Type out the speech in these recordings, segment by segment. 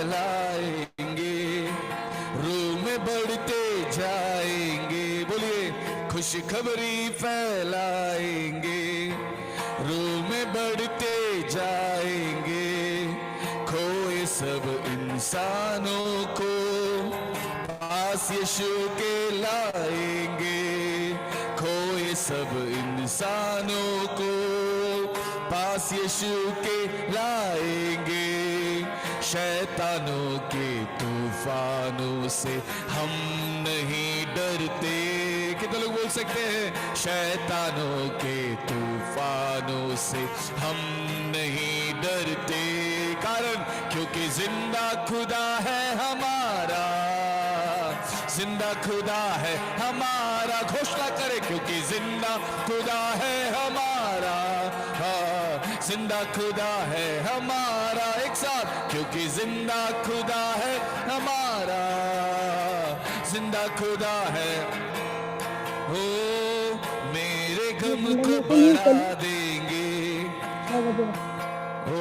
फैलाएंगे, रूह में बढ़ते जाएंगे। बोलिए, खुशखबरी फैलाएंगे, रूह में बढ़ते जाएंगे, खोए सब इंसानों को पास यीशु के लाएंगे, खोए सब इंसानों को पास यीशु के लाएंगे। शैतानों के तूफानों से हम नहीं डरते। कितने लोग बोल सकते हैं, शैतानों के तूफानों से हम नहीं डरते। कारण क्योंकि जिंदा खुदा है हमारा, जिंदा खुदा है हमारा। घोषणा करे, क्योंकि जिंदा खुदा है हमारा, जिंदा खुदा है हमारा। एक साथ, क्योंकि जिंदा खुदा है हमारा, जिंदा खुदा है। ओ मेरे गम को बढ़ा देंगे, ओ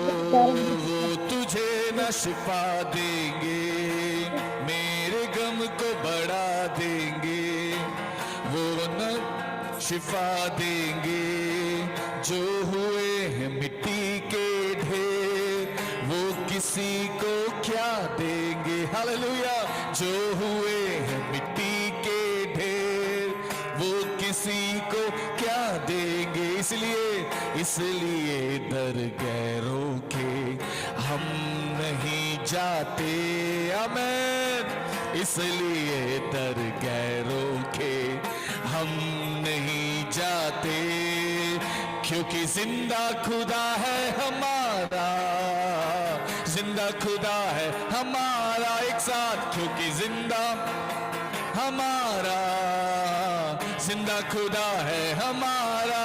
वो तुझे न शिफा देंगे। मेरे गम को बढ़ा देंगे, वो न शिफा देंगे। जो हुए हैं मिट्टी के ढेर, वो किसी को क्या देंगे। हालेलुया। जो हुए हैं मिट्टी के ढेर, वो किसी को क्या देंगे। इसलिए दर गैरों के हम नहीं जाते। आमीन। इसलिए दर गैरों के हम नहीं जाते, क्योंकि जिंदा खुदा है हमारा, जिंदा खुदा है हमारा। एक साथ, क्योंकि जिंदा हमारा, जिंदा खुदा है हमारा,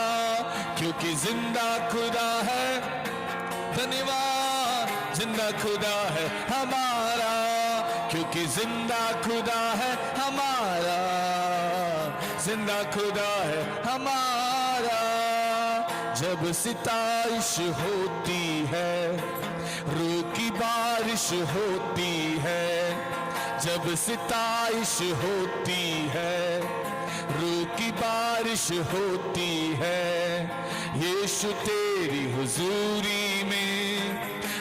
क्योंकि जिंदा खुदा है। धन्यवाद। जिंदा खुदा है हमारा, क्योंकि जिंदा खुदा है हमारा, जिंदा खुदा है हमारा। जब सितारिश होती है, रूह की बारिश होती है। जब सितारिश होती है, रूह की बारिश होती है। यीशु तेरी हुजूरी में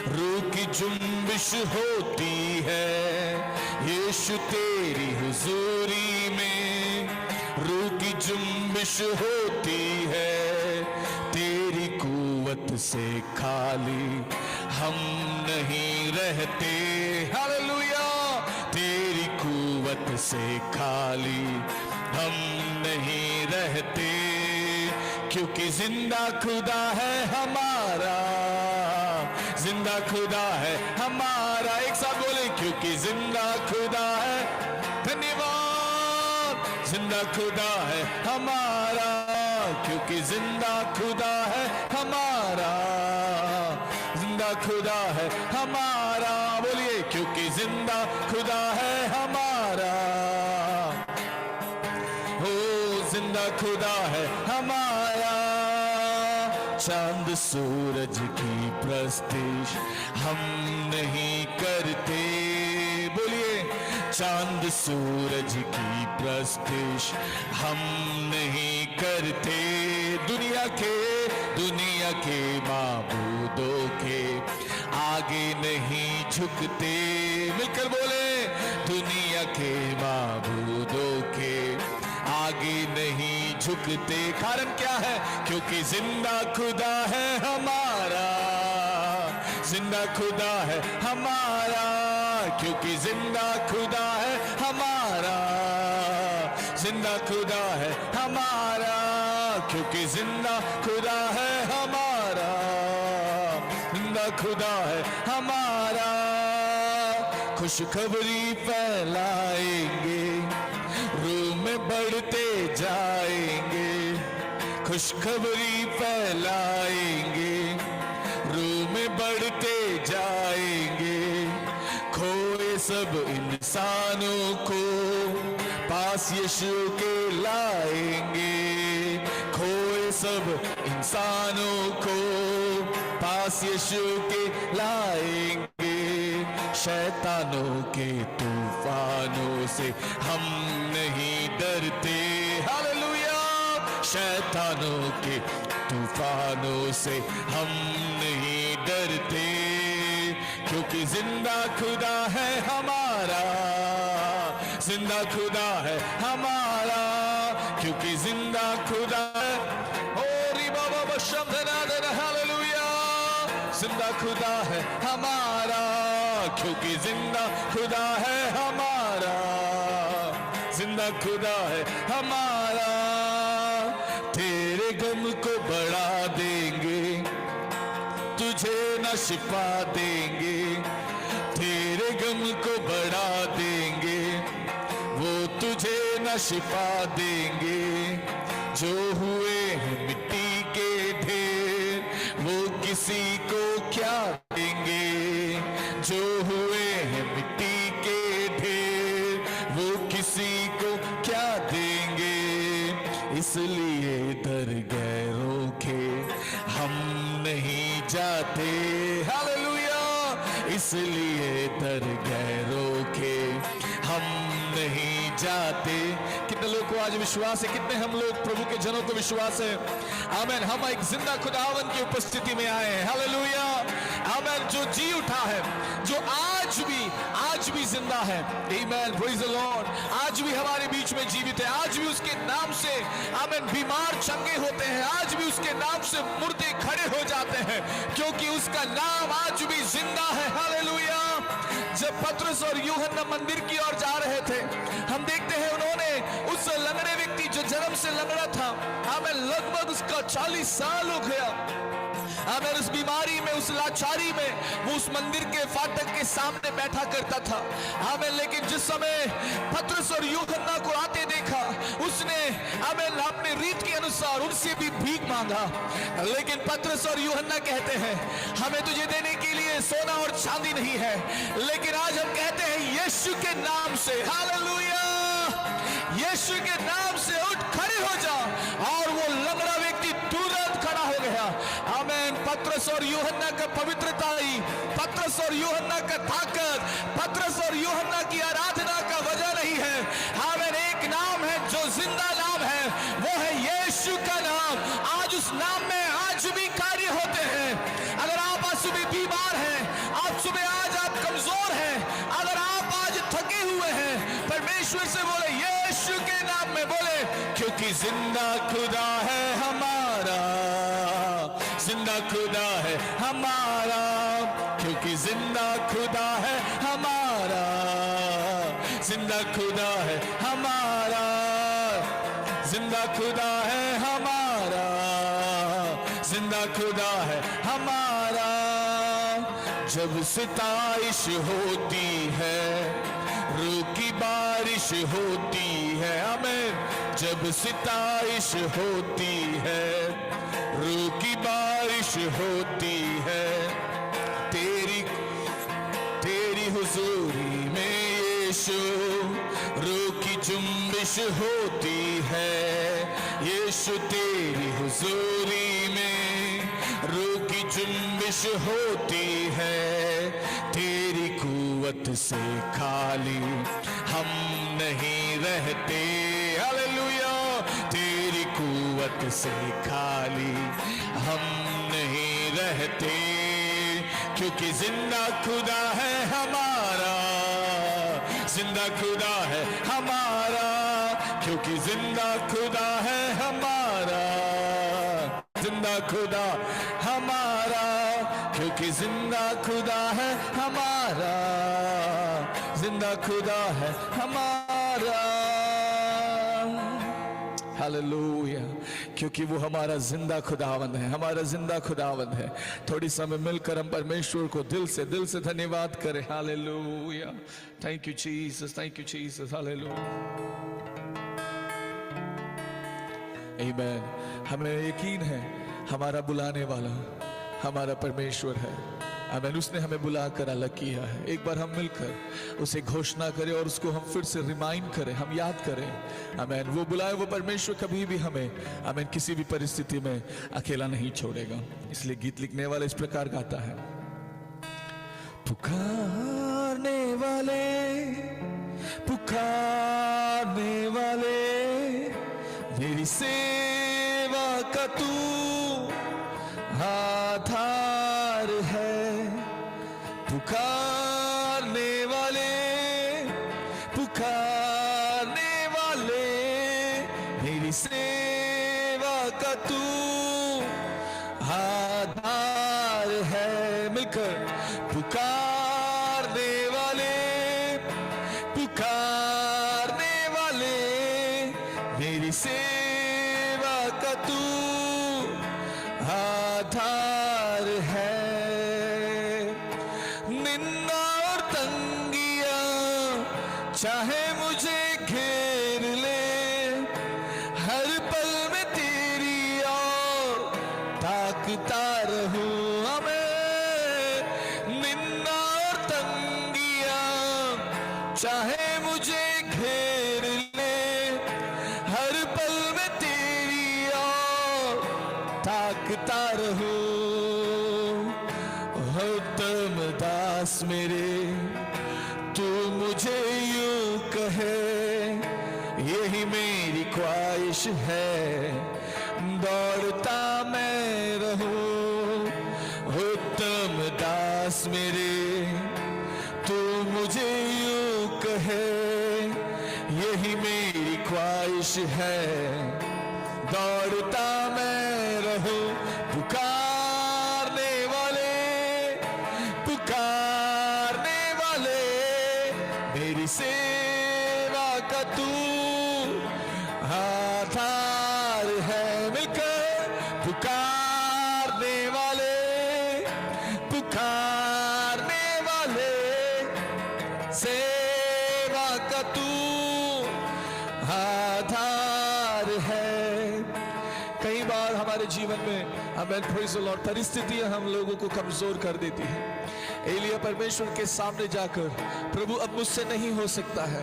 रूह की जुम्बिश होती है। यीशु तेरी हुजूरी में रूह की जुम्बिश होती है। तेरी कुव्वत से खाली हम नहीं रहते। हालेलुया। तेरी कुव्वत से खाली हम नहीं रहते, क्योंकि जिंदा खुदा है हमारा, जिंदा खुदा है हमारा। एक साथ बोले, क्योंकि जिंदा खुदा है। धन्यवाद। जिंदा खुदा है हमारा, क्योंकि जिंदा खुदा है हमारा, जिंदा खुदा है हमारा। बोलिए, क्योंकि जिंदा खुदा है हमारा। हो जिंदा खुदा है हमारा। चांद सूरज की प्रस्तिश हम नहीं करते। बोलिए, चांद सूरज की प्रस्तिश हम नहीं करते। दुनिया के माबूदों के आगे नहीं झुकते। मिलकर बोले, दुनिया के माबूदों के आगे नहीं झुकते। कारण क्या है? क्योंकि जिंदा खुदा है हमारा, जिंदा खुदा है हमारा। क्योंकि जिंदा खुदा है हमारा, जिंदा खुदा है हमारा। क्योंकि जिंदा खुदा है हमारा, जिंदा खुदा है हमारा। खुशखबरी फैलाएंगे, रूह में बढ़ते जाएंगे। खुशखबरी फैलाएंगे, रूह में बढ़ते जाएंगे। खोए सब इंसानों को पास यीशु के लाएंगे। खोए सब इंसानों को पास यीशु के लाएंगे। शैतानों के तूफानों से हम नहीं डरते। हालेलुया। शैतानों के तूफानों से हम नहीं डरते, क्योंकि जिंदा खुदा है हमारा, जिंदा खुदा है हमारा, क्योंकि जिंदा खुदा है। हालेलुया। जिंदा खुदा है हमारा, क्योंकि जिंदा खुदा है हमारा, जिंदा खुदा है हमारा। तेरे गम को बढ़ा देंगे, तुझे न शिफा देंगे, तेरे गम को बढ़ा देंगे, वो तुझे न शिफा देंगे। जो हुए हैं मिट्टी के ढेर, वो किसी को क्या देंगे, जो हुए हैं मिट्टी के ढेर, वो किसी को क्या देंगे। इसलिए दर गैरों के हम नहीं जाते। हालेलुया। इसलिए दर गैरों के हम नहीं जाते। कितने लोग को आज विश्वास है, कितने हम लोग प्रभु के जनों को विश्वास है। आमेन। हम एक जिंदा खुदावन की उपस्थिति में आए हैं। हालेलुया। आमेन। जो जी उठा है, जो आज भी जिंदा है। आमेन। Praise the lord. आज भी हमारे बीच में जीवित है। आज भी उसके नाम से आमेन बीमार चंगे होते हैं। आज भी उसके नाम से मुर्दे खड़े हो जाते हैं, क्योंकि उसका नाम आज भी जिंदा है। हालेलुया। जब पतरस और यूहन्ना मंदिर की ओर जा रहे थे, हम देखते हैं उन्होंने उस लंगड़े व्यक्ति जो जन्म से लंगड़ा था, हमें लगभग उसका 40 साल हो गया, हमें उस बीमारी में, उस लाचारी में वो उस मंदिर के फाटक के सामने बैठा करता था। हमें लेकिन जिस समय पतरस और यूहन्ना को आते देखा, उसने हमें अपने रीत के अनुसार उनसे भी भीख मांगा। लेकिन पतरस और यूहन्ना कहते हैं, हमें तुझे देने के लिए सोना और चांदी नहीं है, लेकिन आज हम कहते हैं यीशु के नाम से, हालेलुया, यीशु के नाम से उठ खड़े हो जा। और वो लंगड़ा व्यक्ति तुरंत खड़ा हो गया। आमीन। पतरस और यूहन्ना का पवित्रता ही, पतरस और यूहन्ना का ताकत, पतरस और यूहन्ना की आराधना का वजह नहीं है। आमीन। एक नाम है जो जिंदा नाम है, वो है यीशु का नाम। आज उस नाम में आज भी कार्य होते हैं। अगर आप आज सुबह बीमार हैं, आप सुबह आज आप कमजोर हैं, अगर आप आज थके हुए हैं, परमेश्वर से बोले यीशु के नाम में बोले, क्योंकि जिंदा खुदा है हमारा, जिंदा खुदा है हमारा, क्योंकि जिंदा खुदा है हमारा, जिंदा खुदा है हमारा, जिंदा खुदा है हमारा, जिंदा खुदा है हमारा। जब सिताइश होती है, रूकी बारिश होती है। आमीन। जब सिताइश होती है, रूकी बारिश होती है, तेरी हुजूरी में यीशु रूकी जुम्बिश होती है। यीशु तेरी हुजूरी में रूकी जुम्बिश होती है। तेरी कुव्वत से खाली हम नहीं रहते। हालेलुया। तेरी कुव्वत से खाली हम नहीं रहते, क्योंकि जिंदा खुदा है हमारा, जिंदा खुदा है हमारा, क्योंकि जिंदा खुदा है हमारा, जिंदा खुदा हमारा, क्योंकि जिंदा खुदा है हमारा, जिंदा खुदा है हमारा। हालेलुया। क्योंकि वो हमारा जिंदा खुदावंद है, हमारा जिंदा खुदावंद है। थोड़ी समय मिलकर हम परमेश्वर को दिल से धन्यवाद करें। Hallelujah. Thank you Jesus, thank you Jesus. Hallelujah. आमीन। हमें यकीन है हमारा बुलाने वाला हमारा परमेश्वर है। आमीन। उसने हमें बुलाकर अलग किया है। एक बार हम मिलकर उसे घोषणा करें और उसको हम फिर से रिमाइंड करें, हम याद करें। आमीन। वो बुलाए वो परमेश्वर कभी भी हमें, आमीन, किसी भी परिस्थिति में अकेला नहीं छोड़ेगा। इसलिए गीत लिखने वाला इस प्रकार गाता है, पुकार का तू आधार है। पुकारने वाले मेरी सेवा का तू आधार है। मिलकर पुकारने वाले मेरी सेवा का तू आधार है। निंदा और तंगियां चाहे मुझे घेर ले, हर पल में तेरी ओर ताकता रहूं। हमें निंदा और तंगियां चाहे मुझे घेर ले, हर पल में तेरी ओर ताकता रहूं। उत्तम दास मेरे तू मुझे यूं कहे, यही मेरी ख्वाहिश है, दौड़ता मैं रहूं। उत्तम दास मेरे तू मुझे यूं कहे, यही मेरी ख्वाहिश है, दौड़ता मैं रहूं। पुकारने वाले मेरी सेवा का तू आधार है। मिलकर पुकारने वाले सेवा का तू आधार है। कई बार हमारे जीवन में और परिस्थितियां हम लोगों को कमजोर कर देती है। एलिया परमेश्वर के सामने जाकर, प्रभु अब मुझसे नहीं हो सकता है,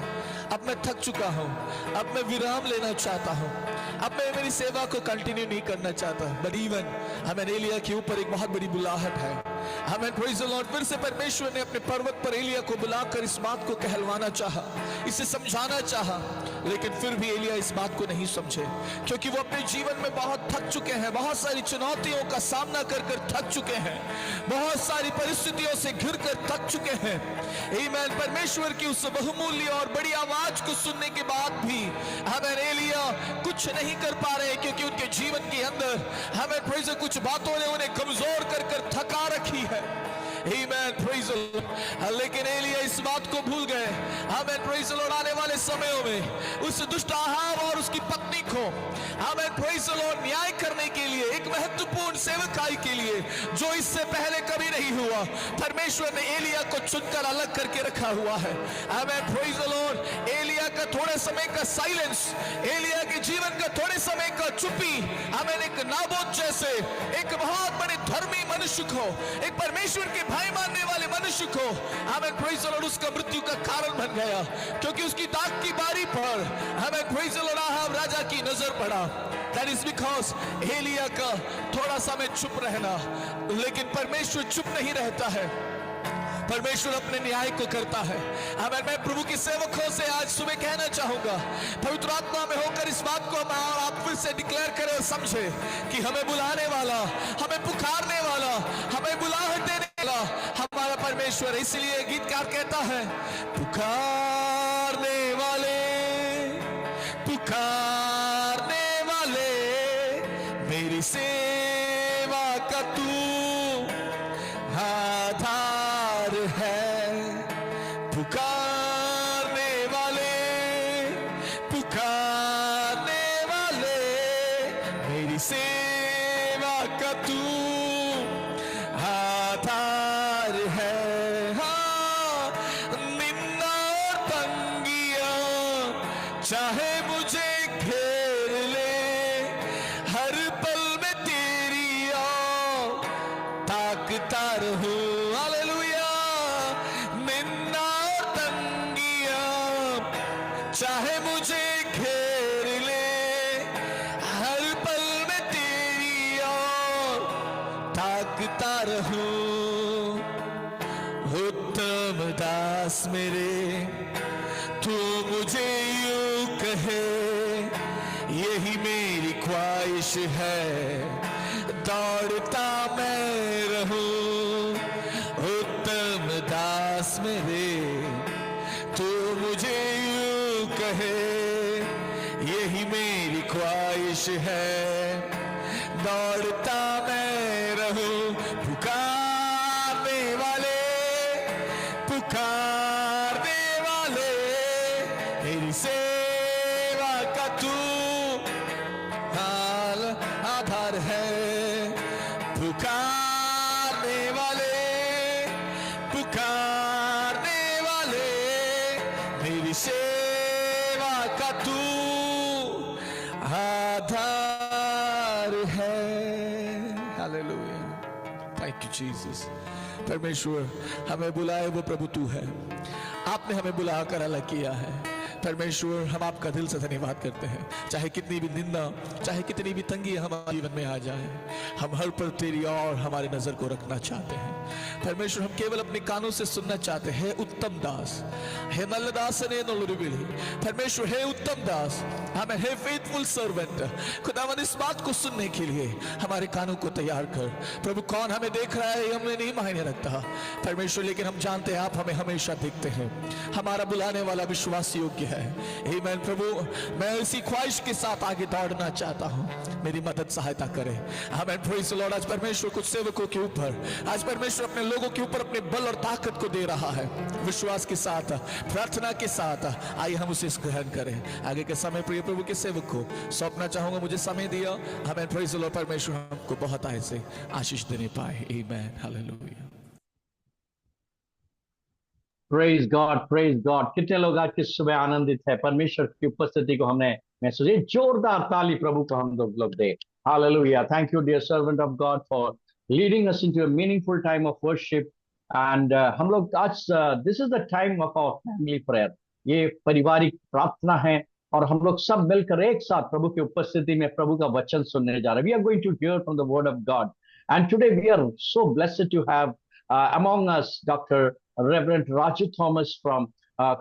अब मैं थक चुका हूं, अब मैं विराम लेना चाहता हूं, अब मैं मेरी सेवा को कंटिन्यू नहीं करना चाहता। बट इवन हमें एलिया के ऊपर एक बहुत बड़ी बुलाहट है। हमें प्रेज़ द लॉर्ड, फिर से परमेश्वर ने अपने पर्वत पर एलिया को बुलाकर इस बात को कहलवाना चाहा, इसे समझाना चाहा, लेकिन फिर भी एलिया इस बात को नहीं समझे, क्योंकि वो अपने जीवन में बहुत थक चुके हैं, बहुत सारी चुनौतियों का सामना कर कर थक चुके हैं, बहुत सारी परिस्थितियों से घिर कर थक चुके हैं। आमीन। परमेश्वर की उस बहुमूल्य और बड़ी आवाज को सुनने के बाद भी हमें एलिया कुछ नहीं कर पा रहे, क्योंकि उनके जीवन के अंदर हमें प्रेज़ कुछ बातों ने उन्हें कमजोर कर कर थका रखी है। आमीन, प्रेज़ द लॉर्ड। लेकिन एलिया इस बात को भूल गए। आमीन, प्रेज़ द लॉर्ड। आने वाले समयों में उस दुष्ट अहाब और उसकी पत्नी को आमीन, प्रेज़ द लॉर्ड, न्याय करने के लिए, एक महत्वपूर्ण सेवकाई के लिए जो इससे पहले कभी नहीं हुआ, परमेश्वर ने एलिया को चुनकर अलग करके रखा हुआ है। आमीन, प्रेज़ द लॉर्ड। एलिया का थोड़े समय का साइलेंस, एलिया के जीवन का थोड़े समय का चुप्पी, आमीन, एक नाबोत जैसे एक बहुत बड़े धर्मी मनुष्य को, एक परमेश्वर के भाई मानने वाले मनुष्य को, आमीन, प्रेज़ द लॉर्ड, उसका मृत्यु का कारण बन गया, क्योंकि उसकी दाग की बारी पर हमें प्रेज़ द लॉर्ड अहाब राजा की नजर पड़ा। That is because एलिया का थोड़ा समय चुप रहना, लेकिन परमेश्वर चुप नहीं रहता है, परमेश्वर अपने न्याय को करता है। आमीन। मैं प्रभु की सेवकों से आज सुबह कहना चाहूंगा, पवित्र आत्मा में होकर इस बात को हम और आप फिर से डिक्लेयर करें और समझे कि हमें बुलाने वाला, हमें पुकारने वाला, हमें बुलाहट देने वाला हमारा परमेश्वर। इसलिए गीतकार कहता है, पुकारने वाले मेरी सेवा का तू आधार है। पुकारने वाले मेरी सेवा का तू आधार है। हाँ, निंदा और तंगियां चाहे मुझे घेर ले, हर पल में तेरी ओर ताकता रहूं। हालेलुया। निंदा और तंगियां चाहे मुझे घेर ले, हर पल में तेरी ओर ताकता रहूं। उत्तम दास मेरे तू मुझे यूं कहे, यही मेरी ख्वाहिश ख्वाहिश है दौड़ता मैं रहूं, उत्तम दास मेरे तू मुझे यूं कहे, यही मेरी ख्वाहिश है दौड़ता मैं रहूं। पुकारने वाले मेरी सेवा का तू हाल आधार है। पुकारने वाले मेरी सेवा का तू आधार है। Hallelujah, thank you Jesus. परमेश्वर हमें बुलाए वो प्रभु तू है, आपने हमें बुलाकर अलग किया है। परमेश्वर हम आपका दिल से धन्यवाद करते हैं। चाहे कितनी भी निंदा, चाहे कितनी भी तंगी हमारे जीवन में आ जाए, हम हर पल तेरी और हमारे नजर को रखना चाहते हैं। परमेश्वर हम केवल अपने कानों से सुनना चाहते हैं, उत्तम दास हे नल्लदास ने नल्लुबिली। परमेश्वर हे उत्तम दास, हमें हे फेथफुल सर्वेंट, खुदावन इस बात को सुनने के लिए हमारे कानों को तैयार कर। प्रभु कौन हमें देख रहा है हमें नहीं मायने रखता परमेश्वर, लेकिन हम जानते हैं आप हमें हमेशा देखते हैं। हमारा बुलाने वाला विश्वास योग्य है। आमीन प्रभु, मैं इसी ख्वाहिश के साथ आगे दौड़ना चाहता हूं, मेरी मदद सहायता करें। आमीन प्रेज़ द लॉर्ड। आज परमेश्वर कुछ सेवकों के ऊपर, आज परमेश्वर अपने लोगों के ऊपर अपने बल और ताकत को दे रहा है। विश्वास के साथ, प्रार्थना के साथ आइए हम उसे ग्रहण करें। आगे के समय प्रिय प्रभु के सेवक को सौंपना चाहूंगा, मुझे समय दिया। आमीन प्रेज़ द लॉर्ड। परमेश्वर हमको बहुत ऐसे आशीष देने पाए। आमीन हालेलुया। Praise God. कितने लोग आज की सुबह आनंदित है परमेश्वर की उपस्थिति को हमने महसूस। जोरदार ताली प्रभु को हम लोग दे। Hallelujah. Thank you dear servant of God for leading us into a meaningful time of worship. And हम लोग आज this is the time of our family prayer. ये पारिवारिक प्रार्थना है और हम लोग सब मिलकर एक साथ प्रभु की उपस्थिति में प्रभु का वचन सुनने जा रहे हैं। We are going to hear from the word of God and today we are so blessed to have among us Dr. Reverend Raju Thomas from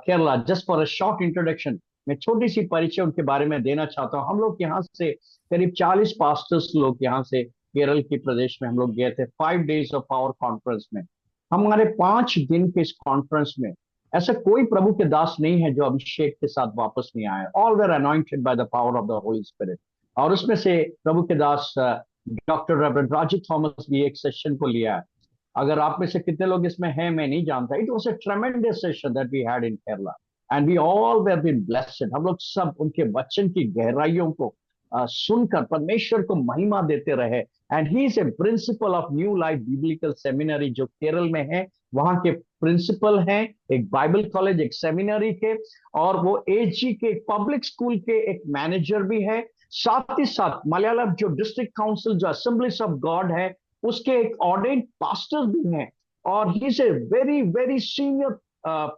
Kerala. Just for a short introduction, मैं छोटी सी परिचय उनके बारे में देना चाहता हूँ। हम लोग यहाँ से करीब 40 पास्टर्स लोग यहाँ से केरल के प्रदेश में हम लोग गए थे 5 days ऑफ पावर कॉन्फ्रेंस में। हमारे 5 दिन के इस कॉन्फ्रेंस में ऐसा कोई प्रभु के दास नहीं है जो अभिषेक के साथ वापस नहीं आए। All were anointed by the power of the Holi spirit. और उसमें से प्रभु के दास डॉक्टर रेवरेंड राजू थॉमस भी एक सेशन को लिया है। अगर आप में से कितने लोग इसमें हैं मैं नहीं जानता। It was a tremendous session that we had in Kerala and we all were been blessed. हम लोग सब उनके वचन की गहराइयों को सुनकर परमेश्वर को महिमा देते रहे। And he is a principle of new life biblical seminary जो केरल में है। वहां के प्रिंसिपल हैं, एक बाइबल कॉलेज, एक सेमिनरी के, और वो एजी के पब्लिक स्कूल के एक मैनेजर भी है। साथ ही साथ मलयालम जो डिस्ट्रिक्ट काउंसिल जो असेंबलीज ऑफ गॉड है उसके एक ऑर्डेन्ड पास्टर भी हैं। और he is a very very senior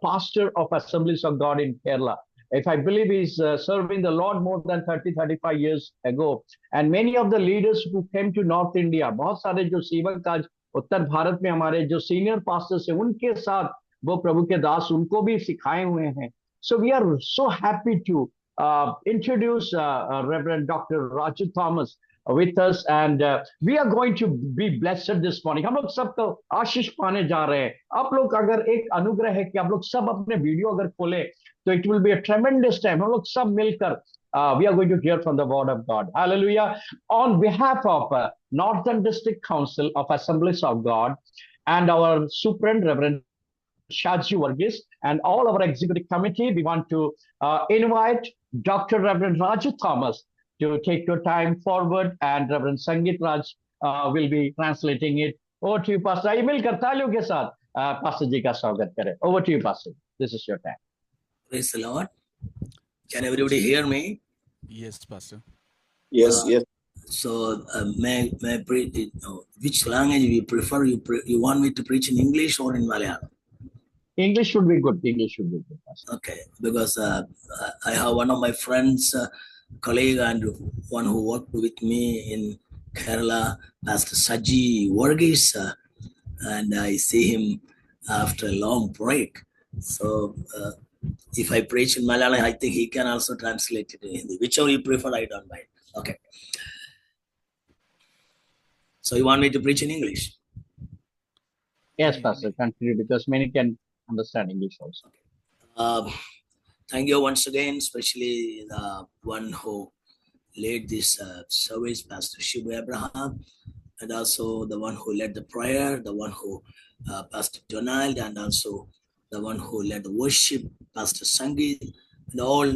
pastor of Assemblies of God in Kerala. If I believe he's serving the Lord more than 30-35 years ago. And many of the leaders who came to North India, बहुत सारे जो सेवक आज उत्तर भारत में हमारे जो senior pastors हैं उनके साथ वो प्रभु के दास उनको भी सिखाए हुए हैं। So we are so happy to introduce Reverend Dr. Raju Thomas with us, and we are going to be blessed this morning. हम लोग सबको आशीष पाने जा रहे हैं। आप लोग अगर एक अनुग्रह है कि आप लोग सब अपने वीडियो अगर खोले तो it will be a tremendous time. हम लोग सब मिलकर we are going to hear from the word of God. Hallelujah. On behalf of Northern District Council of Assemblies of God and our Superintendent Reverend Shaji Varghese and all our executive committee, we want to invite Dr. Reverend Raju Thomas to take your time forward, and Reverend Sangeet Raj will be translating it. Over to you, Pastor. आइए मिलकर तालियों के साथ pastor जी का स्वागत करें। Over to you, Pastor. This is your time. Praise the Lord. Can everybody hear me? Yes, Pastor. Yes, yes. So, may preach, which language you prefer? You want me to preach in English or in Malayalam? English should be good. English should be good, Pastor. Okay, because I have one of my friends, colleague, and one who worked with me in Kerala, Pastor Shaji Varghese, and I see him after a long break. So, if I preach in Malayalam, I think he can also translate it in Hindi. Whichever you prefer, I don't mind. Okay. So you want me to preach in English? Yes, Pastor, continue because many can understand English also. Thank you once again, especially the one who led this service, Pastor Shibu Abraham, and also the one who led the prayer, the one who, Pastor Donald, and also the one who led the worship, Pastor Sangeet, and all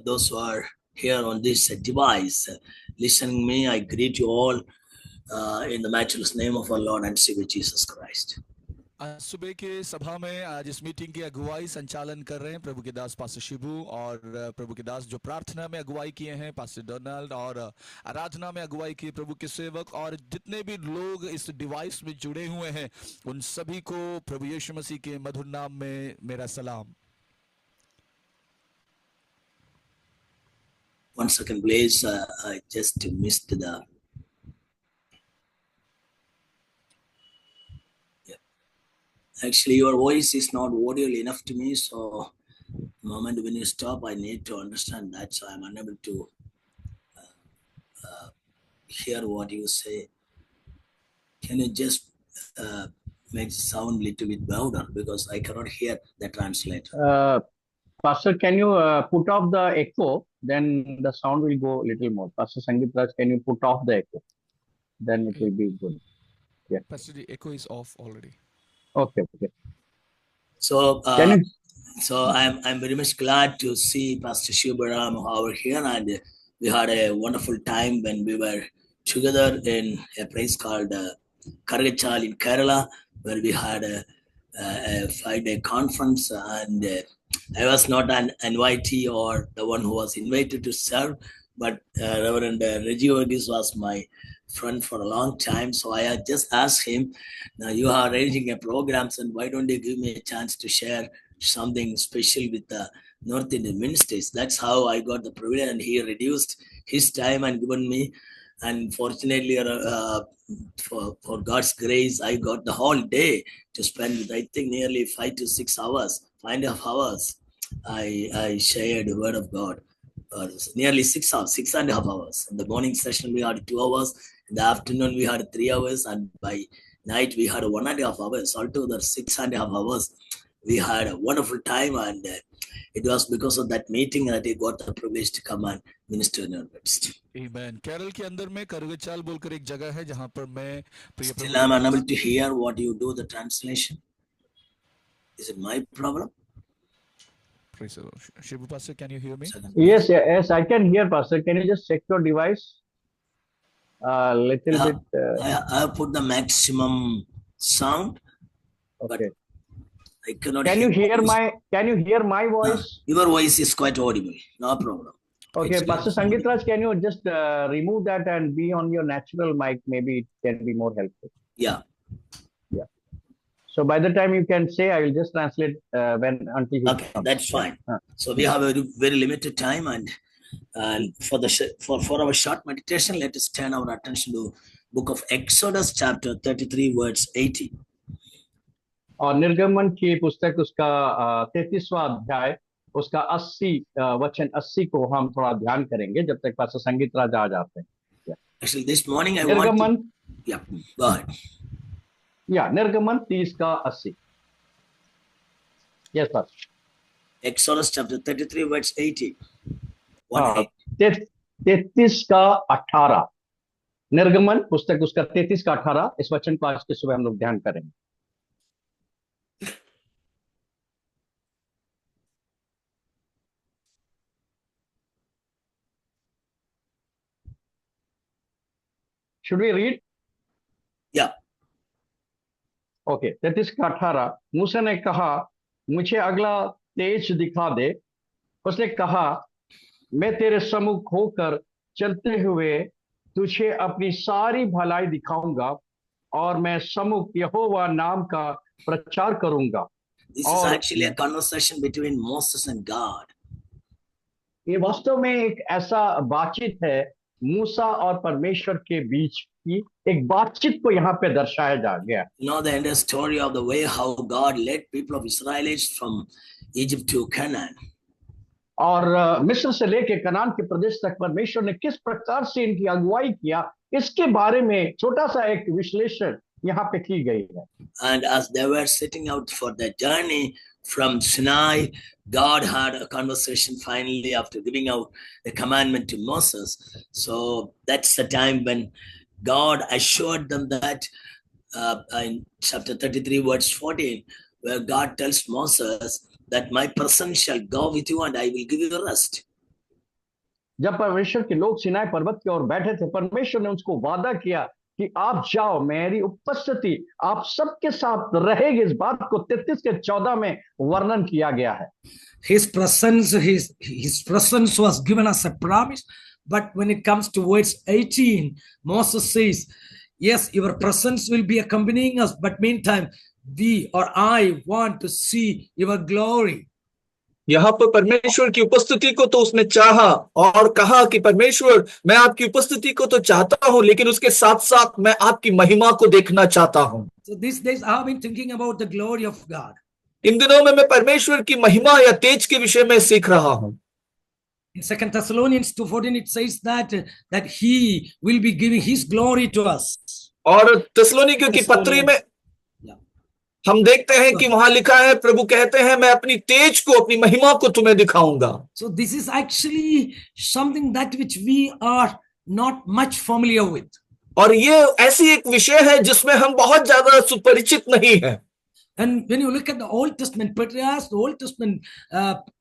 those who are here on this device listening me. I greet you all in the matchless name of our Lord and Savior Jesus Christ. आज सुबह के सभा में आज इस meeting की अगुवाई संचालन कर रहे हैं प्रभु के दास पास्टर शिबू और प्रभु के दास जो प्रार्थना में अगुवाई किए हैं पास्टर डोनाल्ड और आराधना में अगुवाई किए प्रभु के सेवक और जितने भी लोग इस डिवाइस में जुड़े हुए हैं उन सभी को प्रभु यीशु मसीह के मधुर नाम में मेरा सलाम. One second, please. I just missed the. Actually, your voice is not audible enough to me. So, the moment when you stop, I need to understand that. So, I'm unable to hear what you say. Can you just make it sound a little bit louder because I cannot hear the translator. Pastor, can you put off the echo? Then the sound will go a little more. Pastor Sangeet Raj, can you put off the echo? Then it will be good. Yeah. Pastor, the echo is off already. Okay. So, so I'm very much glad to see Pastor Shibaram over here, and we had a wonderful time when we were together in a place called Kargachal in Kerala, where we had a 5-day conference, and I was not an invitee or the one who was invited to serve, but Reverend Reggie Varghese was my friend for a long time. So I had just asked him, now you are arranging a programs, and why don't you give me a chance to share something special with the North Indian ministries? That's how I got the privilege, and he reduced his time and given me. And fortunately, for God's grace, I got the whole day to spend with, I think, nearly 5 to 6 hours, 5.5 hours. I shared the word of God. Nearly 6 hours, 6.5 hours. In the morning session, we had 2 hours. In the afternoon, we had 3 hours. And by night, we had 1.5 hours. Altogether, 6.5 hours. We had a wonderful time. And it was because of that meeting that I got the privilege to come and minister in our midst. Amen. Kerala के अंदर में करगचाल बोलकर एक जगह है जहां पर मैं Still, I'm unable to hear what you do, the translation. Is it my problem? Shibu Pastor, can you hear me? Yes, I can hear, Pastor. Can you just check your device? Little bit. I put the maximum sound. Okay. I cannot. Can you hear my voice? Your voice is quite audible. No problem. Okay, Pastor Sangeet Raj, can you just remove that and be on your natural mic? Maybe it can be more helpful. Yeah. So by the time you can say, I will just translate until he Okay, comes. that's fine. So we have a very limited time, and for our short meditation, let us turn our attention to book of Exodus, chapter 33, verse 80. और निर्गमन की पुस्तक उसका 33वां अध्याय उसका 80 वचन 80 को हम थोड़ा ध्यान करेंगे जब तक पास्टर संगीत राज आ जाते हैं. Actually, this morning I निर्गमन want to... Yeah, go ahead. निर्गमन 30 का 80. Yes, sir. Exodus chapter 33, verse 80. 33 का 18. निर्गमन पुस्तक उसका 33 का 18. इस वचन को आज के सुबह हम लोग ध्यान करेंगे. Should we read? Yeah. Okay. 33 का 18. मूसा ने कहा, मुझे अगला तेज दिखा दे. उसने कहा, मैं तेरे सम्मुख होकर चलते हुए तुझे अपनी सारी भलाई दिखाऊंगा और मैं सम्मुख यहोवा नाम का प्रचार करूंगा. This is actually a conversation between Moses and God. ये वास्तव में एक ऐसा बातचीत है मूसा और परमेश्वर के बीच की एक बातचीत को यहाँ पे दर्शाया जा गया. You know the entire story of the way how God led people of Israelites from Egypt to Canaan. और मिस्र से लेके कनान के प्रदेश तक परमेश्वर ने किस प्रकार से इनकी अगुवाई किया, इसके बारे में छोटा सा एक विश्लेषण यहाँ पे की गई है. And as they were setting out for the journey from Sinai, God had a conversation finally after giving out the commandment to Moses. So that's the time when God assured them that in chapter 33, verse 14, where God tells Moses that my presence shall go with you and I will give you rest. जब परमेश्वर के लोग सिनाई पर्वत की ओर बैठे थे, परमेश्वर ने उसको वादा किया कि आप जाओ, मेरी उपस्थिति आप सबके साथ रहेगी. इस बात को 33 के 14 में वर्णन किया गया है. His presence was given as a promise, but when it comes to verse 18, Moses says, yes, your presence will be accompanying us, but meantime we or I want to see your glory. यहाँ पर परमेश्वर की उपस्थिति को तो उसने चाहा और कहा कि परमेश्वर, मैं आपकी उपस्थिति को तो चाहता हूं, लेकिन उसके साथ साथ मैं आपकी महिमा को देखना चाहता हूं. So these days I have been thinking about the glory of God. इन दिनों में मैं परमेश्वर की महिमा या तेज के विषय में सीख रहा हूं. In 2 Thessalonians 2:14 it says that he will be giving his glory to us. और थिस्सलुनीकियों की पत्री में हम देखते हैं कि वहां लिखा है, प्रभु कहते हैं मैं अपनी तेज को, अपनी महिमा को तुम्हें दिखाऊंगा. So this is actually something that which we are not much familiar with. और ये ऐसी एक विषय है जिसमें हम बहुत ज्यादा सुपरिचित नहीं हैं. And when you look at the Old Testament patriarchs, the Old Testament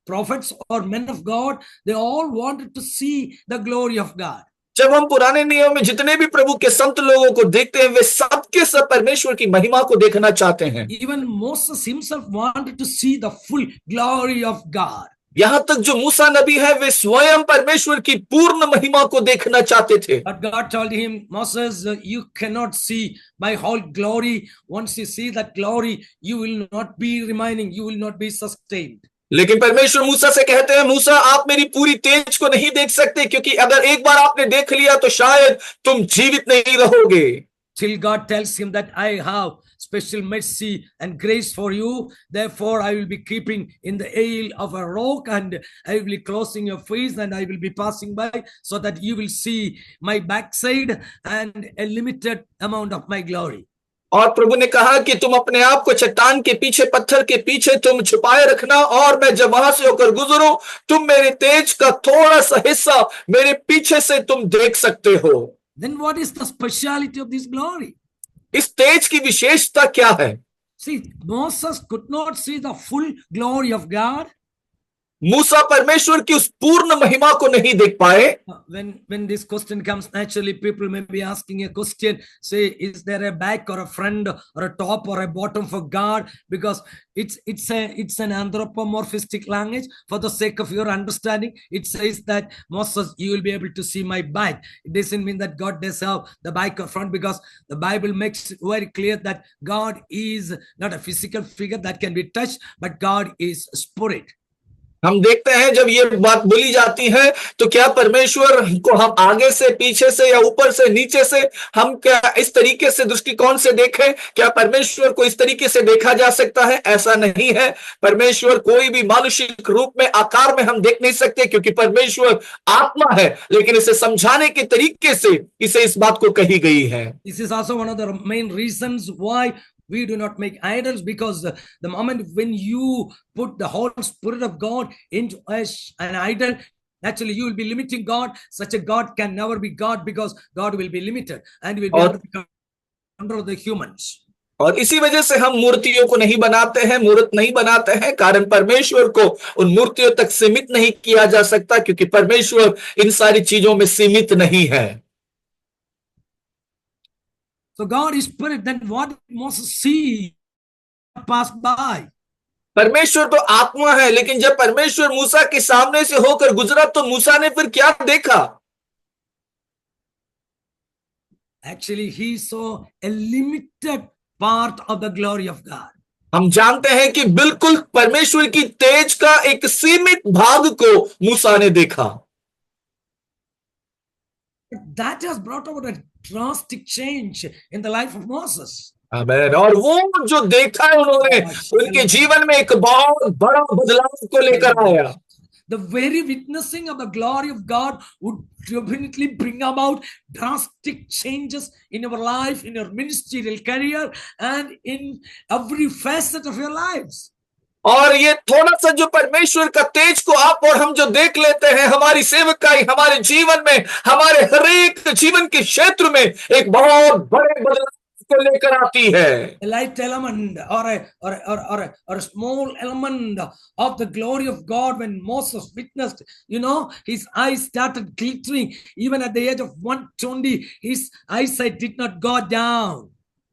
prophets or men of God, they all wanted to see the glory of God. जब हम पुराने नियम में जितने भी प्रभु के संत लोगों को देखते हैं, वे सब के सब परमेश्वर की महिमा को देखना चाहते हैं. Even Moses himself wanted to see the full glory of God. यहाँ तक जो मूसा नबी है, वे स्वयं परमेश्वर की पूर्ण महिमा को देखना चाहते थे. But God told him, Moses, you cannot see my whole glory. Once you see that glory, you will not be remaining, you will not be sustained. लेकिन परमेश्वर मूसा से कहते हैं, मूसा आप मेरी पूरी तेज को नहीं देख सकते, क्योंकि अगर एक बार आपने देख लिया तो शायद तुम जीवित नहीं रहोगे. Till God tells him that I have special mercy and grace for you, therefore I will be keeping in the aisle of a rock and I will be closing your face and I will be passing by so that you will see my backside and a limited amount of my glory. और प्रभु ने कहा कि तुम अपने आप को चट्टान के पीछे, पत्थर के पीछे तुम छुपाए रखना, और मैं जब वहां से होकर गुजरूं, तुम मेरे तेज का थोड़ा सा हिस्सा मेरे पीछे से तुम देख सकते हो. Then what is the speciality of this glory? इस तेज की विशेषता क्या है? See, Moses could not see the full glory of God. मूसा परमेश्वर की उस पूर्ण महिमा को नहीं देख पाए. When this question comes, naturally people may be asking a question, say, is there a back or a front or a top or a bottom for God? Because it's an anthropomorphistic language. For the sake of your understanding, it says that Moses, you will be able to see my back. It doesn't mean that God does have the back or front, because the Bible makes it very clear that God is not a physical figure that can be touched, but God is spirit. हम देखते हैं जब ये बात बोली जाती है तो क्या परमेश्वर को हम आगे से, पीछे से या ऊपर से, नीचे से, हम क्या इस तरीके से दृष्टिकोण से देखें? क्या परमेश्वर को इस तरीके से देखा जा सकता है? ऐसा नहीं है. परमेश्वर कोई भी मानुषिक रूप में, आकार में हम देख नहीं सकते, क्योंकि परमेश्वर आत्मा है. लेकिन इसे समझाने के तरीके से इसे इस बात को कही गई है. This is also one of the main reasons why we do not make idols, because the moment when you put the whole Spirit of God into an idol, naturally you will be limiting God. Such a God can never be God, because God will be limited and will be under the humans. और इसी वजह से हम मूर्तियों को नहीं बनाते हैं, मूर्त नहीं बनाते हैं, कारण परमेश्वर को उन मूर्तियों तक सीमित नहीं किया जा सकता, क्योंकि परमेश्वर इन सारी चीजों में सीमित नहीं है. So God is spirit. Then what did Moses see pass by? परमेश्वर तो आत्मा है, लेकिन जब परमेश्वर मूसा के सामने से होकर गुजरा तो मूसा ने फिर क्या देखा? Actually, he saw a limited part of the glory of God. हम जानते हैं कि बिल्कुल परमेश्वर की तेज का एक सीमित भाग को मूसा ने देखा. That has brought about a drastic change in the life of Moses. आमीन. और वो जो देखा है उन्होंने, उनके जीवन में एक बहुत बड़ा बदलाव को लेकर आया. the very witnessing of the glory of God would definitely bring about drastic changes in your life, in your ministerial career, and in every facet of your lives. और ये थोड़ा सा जो परमेश्वर का तेज को आप और हम जो देख लेते हैं हमारी सेवकाई, हमारे जीवन में, हमारे हर एक जीवन के क्षेत्र में एक बहुत बड़े बदलाव को लेकर आती है. A light element or a small element of the glory of God, when Moses witnessed, his eyes started glittering. Even at the age of 120, his eyesight did not go down.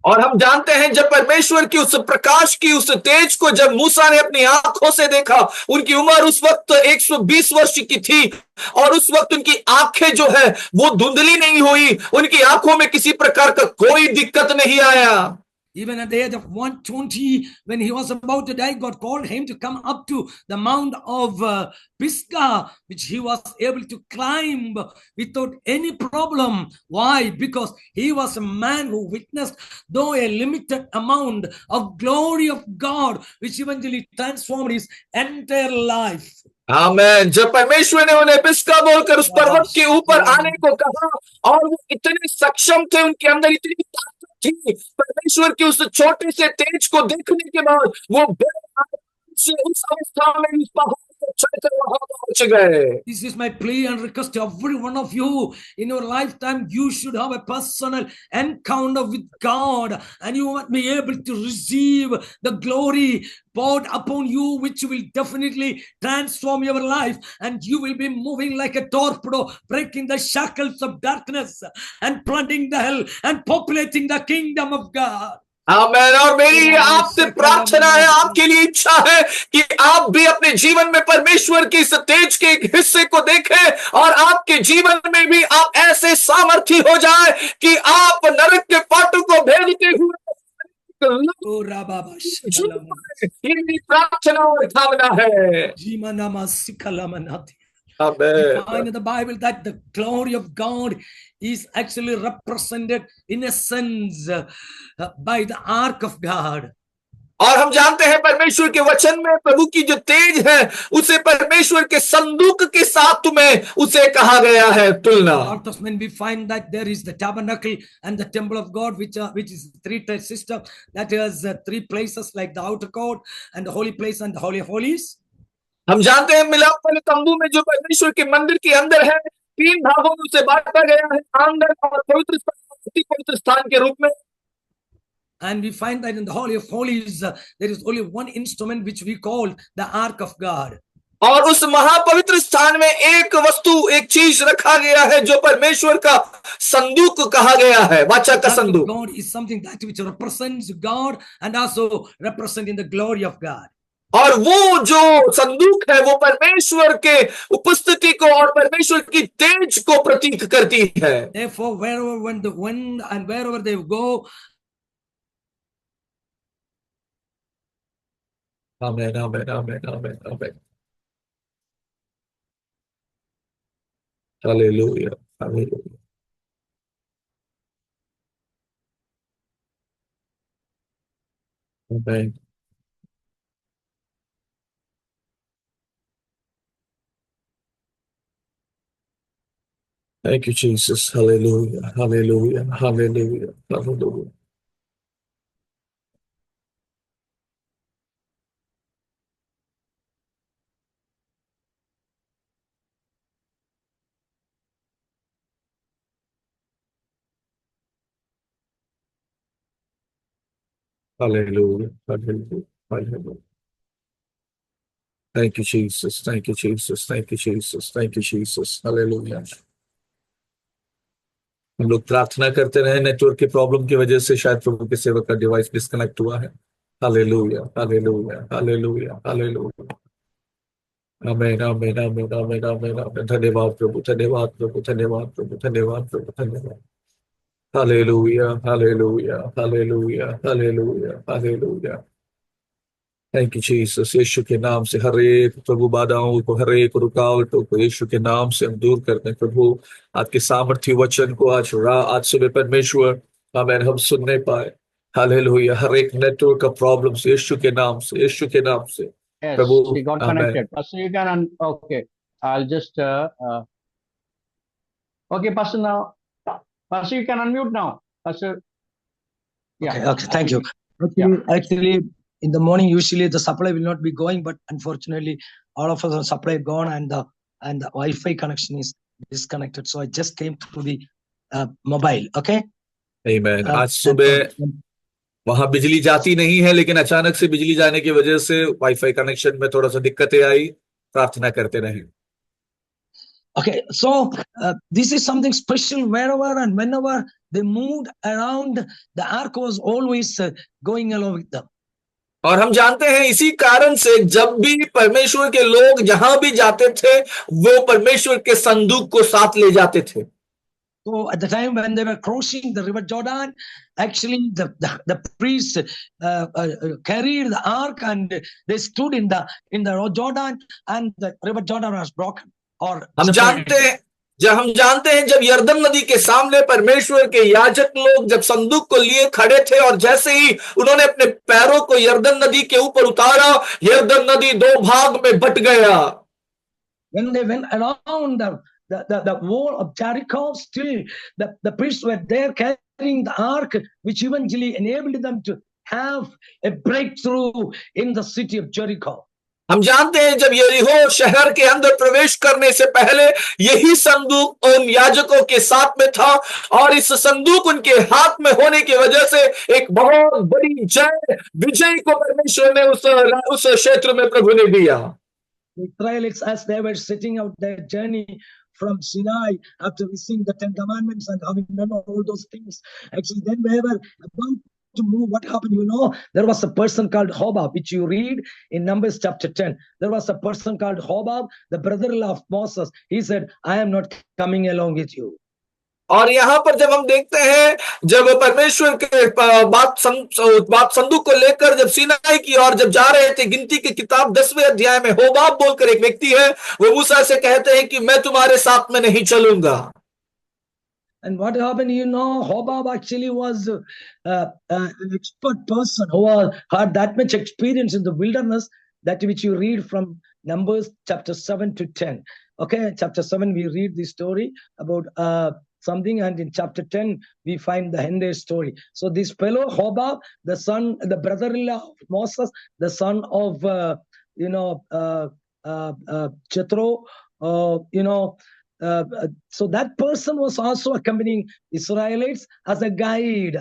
और हम जानते हैं जब परमेश्वर की उस प्रकाश की उस तेज को जब मूसा ने अपनी आंखों से देखा, उनकी उम्र उस वक्त 120 वर्ष की थी और उस वक्त उनकी आंखें जो है वो धुंधली नहीं हुई, उनकी आंखों में किसी प्रकार का कोई दिक्कत नहीं आया. Even at the age of 120, when he was about to die, God called him to come up to the mount of Pisgah, which he was able to climb without any problem. Why? Because he was a man who witnessed, though a limited amount of glory of God, which eventually transformed his entire life. आमेन. जब परमेश्वर ने उन्हें पिस्गा बोलकर उस पर्वत के ऊपर आने को कहा और वो इतने सक्षम थे, उनके अंदर इतनी ताकत थी, परमेश्वर के उस छोटे से तेज को देखने के बाद वो बड़े से उस अवस्था में उस पहाड़ को चढ़कर वहां पहुंच गए. This is my plea and request to every one of you. In your lifetime, you should have a personal encounter with God, and you must be able to receive the glory poured upon you, which will definitely transform your life, and you will be moving like a torpedo, breaking the shackles of darkness and plunging the hell and populating the kingdom of God. आमेन. और मेरी आपसे प्रार्थना है, आपके लिए इच्छा है कि आप भी अपने जीवन में परमेश्वर की इस तेज के एक हिस्से को देखें और आपके जीवन में भी आप ऐसे सामर्थी हो जाए कि आप नरक के फाटकों को भेदते हुए. ये मेरी प्रार्थना और भावना है. We find in the Bible that the glory of God is actually represented in a sense by the ark of God. और हम जानते हैं परमेश्वर के वचन में प्रभु की जो तेज है उसे परमेश्वर के संदूक के साथ में उसे कहा गया है तुलना. Old Testament we find that there is the tabernacle and the temple of God, which is a three-tier system that has three places like the outer court and the holy place and the holy of holies. हम जानते हैं मिलाप वाले तंबू में जो परमेश्वर के मंदिर के अंदर है, तीन भागों में उसे बांटा गया है, आंगन और पवित्र स्थान, अति पवित्र स्थान के रूप में. And we find that in the holy of holies there is only one instrument which we call the ark of God. और उस महापवित्र स्थान में एक वस्तु, एक चीज रखा गया है जो परमेश्वर का संदूक कहा गया है, वाचा का संदूक. God is something that which represents God and also representing the glory of God. और वो जो संदूक है वो परमेश्वर के उपस्थिति को और परमेश्वर की तेज को प्रतीक करती है. Therefore, wherever when the wind and wherever they go, amen, amen, amen, amen, amen. Hallelujah, hallelujah. Amen. Thank you, Jesus. Hallelujah. Hallelujah. Hallelujah. Hallelujah. Hallelujah. Hallelujah. Hallelujah. Thank you, Jesus. Thank you, Jesus. Thank you, Jesus. Thank you, Jesus. Hallelujah. हम लोग प्रार्थना करते रहे, network की problem की वजह से शायद प्रभु के सेवक का डिवाइस डिस्कनेक्ट हुआ है. Hallelujah, hallelujah, hallelujah, hallelujah. Amen, amen, amen, amen, amen, amen. धन्यवाद प्रभु, धन्यवाद प्रभु, धन्यवाद प्रभु, धन्यवाद प्रभु, धन्यवाद. Hallelujah, hallelujah, hallelujah, hallelujah, hallelujah. Thank you Jesus. Yeshu के नाम से हर एक प्रभु बाधाओं को, हर एक रुकावटों को यीशु के नाम से हम दूर करते हैं प्रभु. आपके सामर्थ्य वचन को आज सुबह परमेश्वर आमेन हम सुनने पाए. हालेलुया. हर एक नेटवर्क का प्रॉब्लम से यीशु के नाम से, यीशु के नाम से Yes, Prabhu he got amen. connected. Pastor, you can, okay. I'll just, okay, Pastor, now. Pastor, you can unmute now. Pastor, yeah. Okay, thank you. Actually, in the morning, usually the supply will not be going, but unfortunately, all of us are supply gone and the Wi-Fi connection is disconnected. So I just came through the mobile. Okay. आमेन। आज सुबह वहां बिजली जाती नहीं है, लेकिन अचानक से बिजली जाने की वजह से वाईफाई कनेक्शन में थोड़ा सा दिक्कतें आई। प्रार्थना करते रहें। Okay, so this is something special. Wherever and whenever they moved around, the ark was always going along with them. और हम जानते हैं इसी कारण से जब भी परमेश्वर के लोग जहां भी जाते थे, वो परमेश्वर के संदूक को साथ ले जाते थे। So at the time when they were crossing the river Jordan, actually the priests carried the ark and they stood in the Jordan, and the river Jordan was broken. और हम जानते हैं जब यरदन नदी के सामने परमेश्वर के याजक लोग जब संदूक को लिए खड़े थे, और जैसे ही उन्होंने अपने पैरों को यरदन नदी के ऊपर उतारा, यरदन नदी दो भाग में बट गया। When they went around the wall of Jericho, still the priests were there carrying the ark, which eventually enabled them to have a breakthrough in the city of Jericho. हम जानते हैं जब यरीहो शहर के अंदर प्रवेश करने से पहले यही संदूक उन याजकों के साथ में था, और इस संदूक उनके हाथ में होने की वजह से एक बहुत बड़ी विजय को परमेश्वर ने उस क्षेत्र में प्रभु ने दिया। The Israelites, as they were setting out their journey from Sinai after receiving the 10 commandments and having done all those things, actually then they were about to move. What happened? There was a person called Hobab, which you read in Numbers chapter 10. There was a person called Hobab, the brother-in-law of Moses. He said, I am not coming along with you. और यहाँ पर जब हम देखते हैं, जब परमेश्वर के बात संदूक को लेकर जब सीनाई की ओर जब जा रहे थे, गिनती की किताब 10वें अध्याय में होबाब बोलकर एक व्यक्ति है, वो मूसा से कहते हैं कि मैं तुम्हारे साथ में नहीं चलूंगा। And what happened, Hobab actually was an expert person who had that much experience in the wilderness, that which you read from Numbers chapter 7 to 10. Okay, chapter 7 we read the story about something, and in chapter 10 we find the entire story. So this fellow Hobab, the brother-in-law of Moses, the son of Jethro, so that person was also accompanying Israelites as a guide.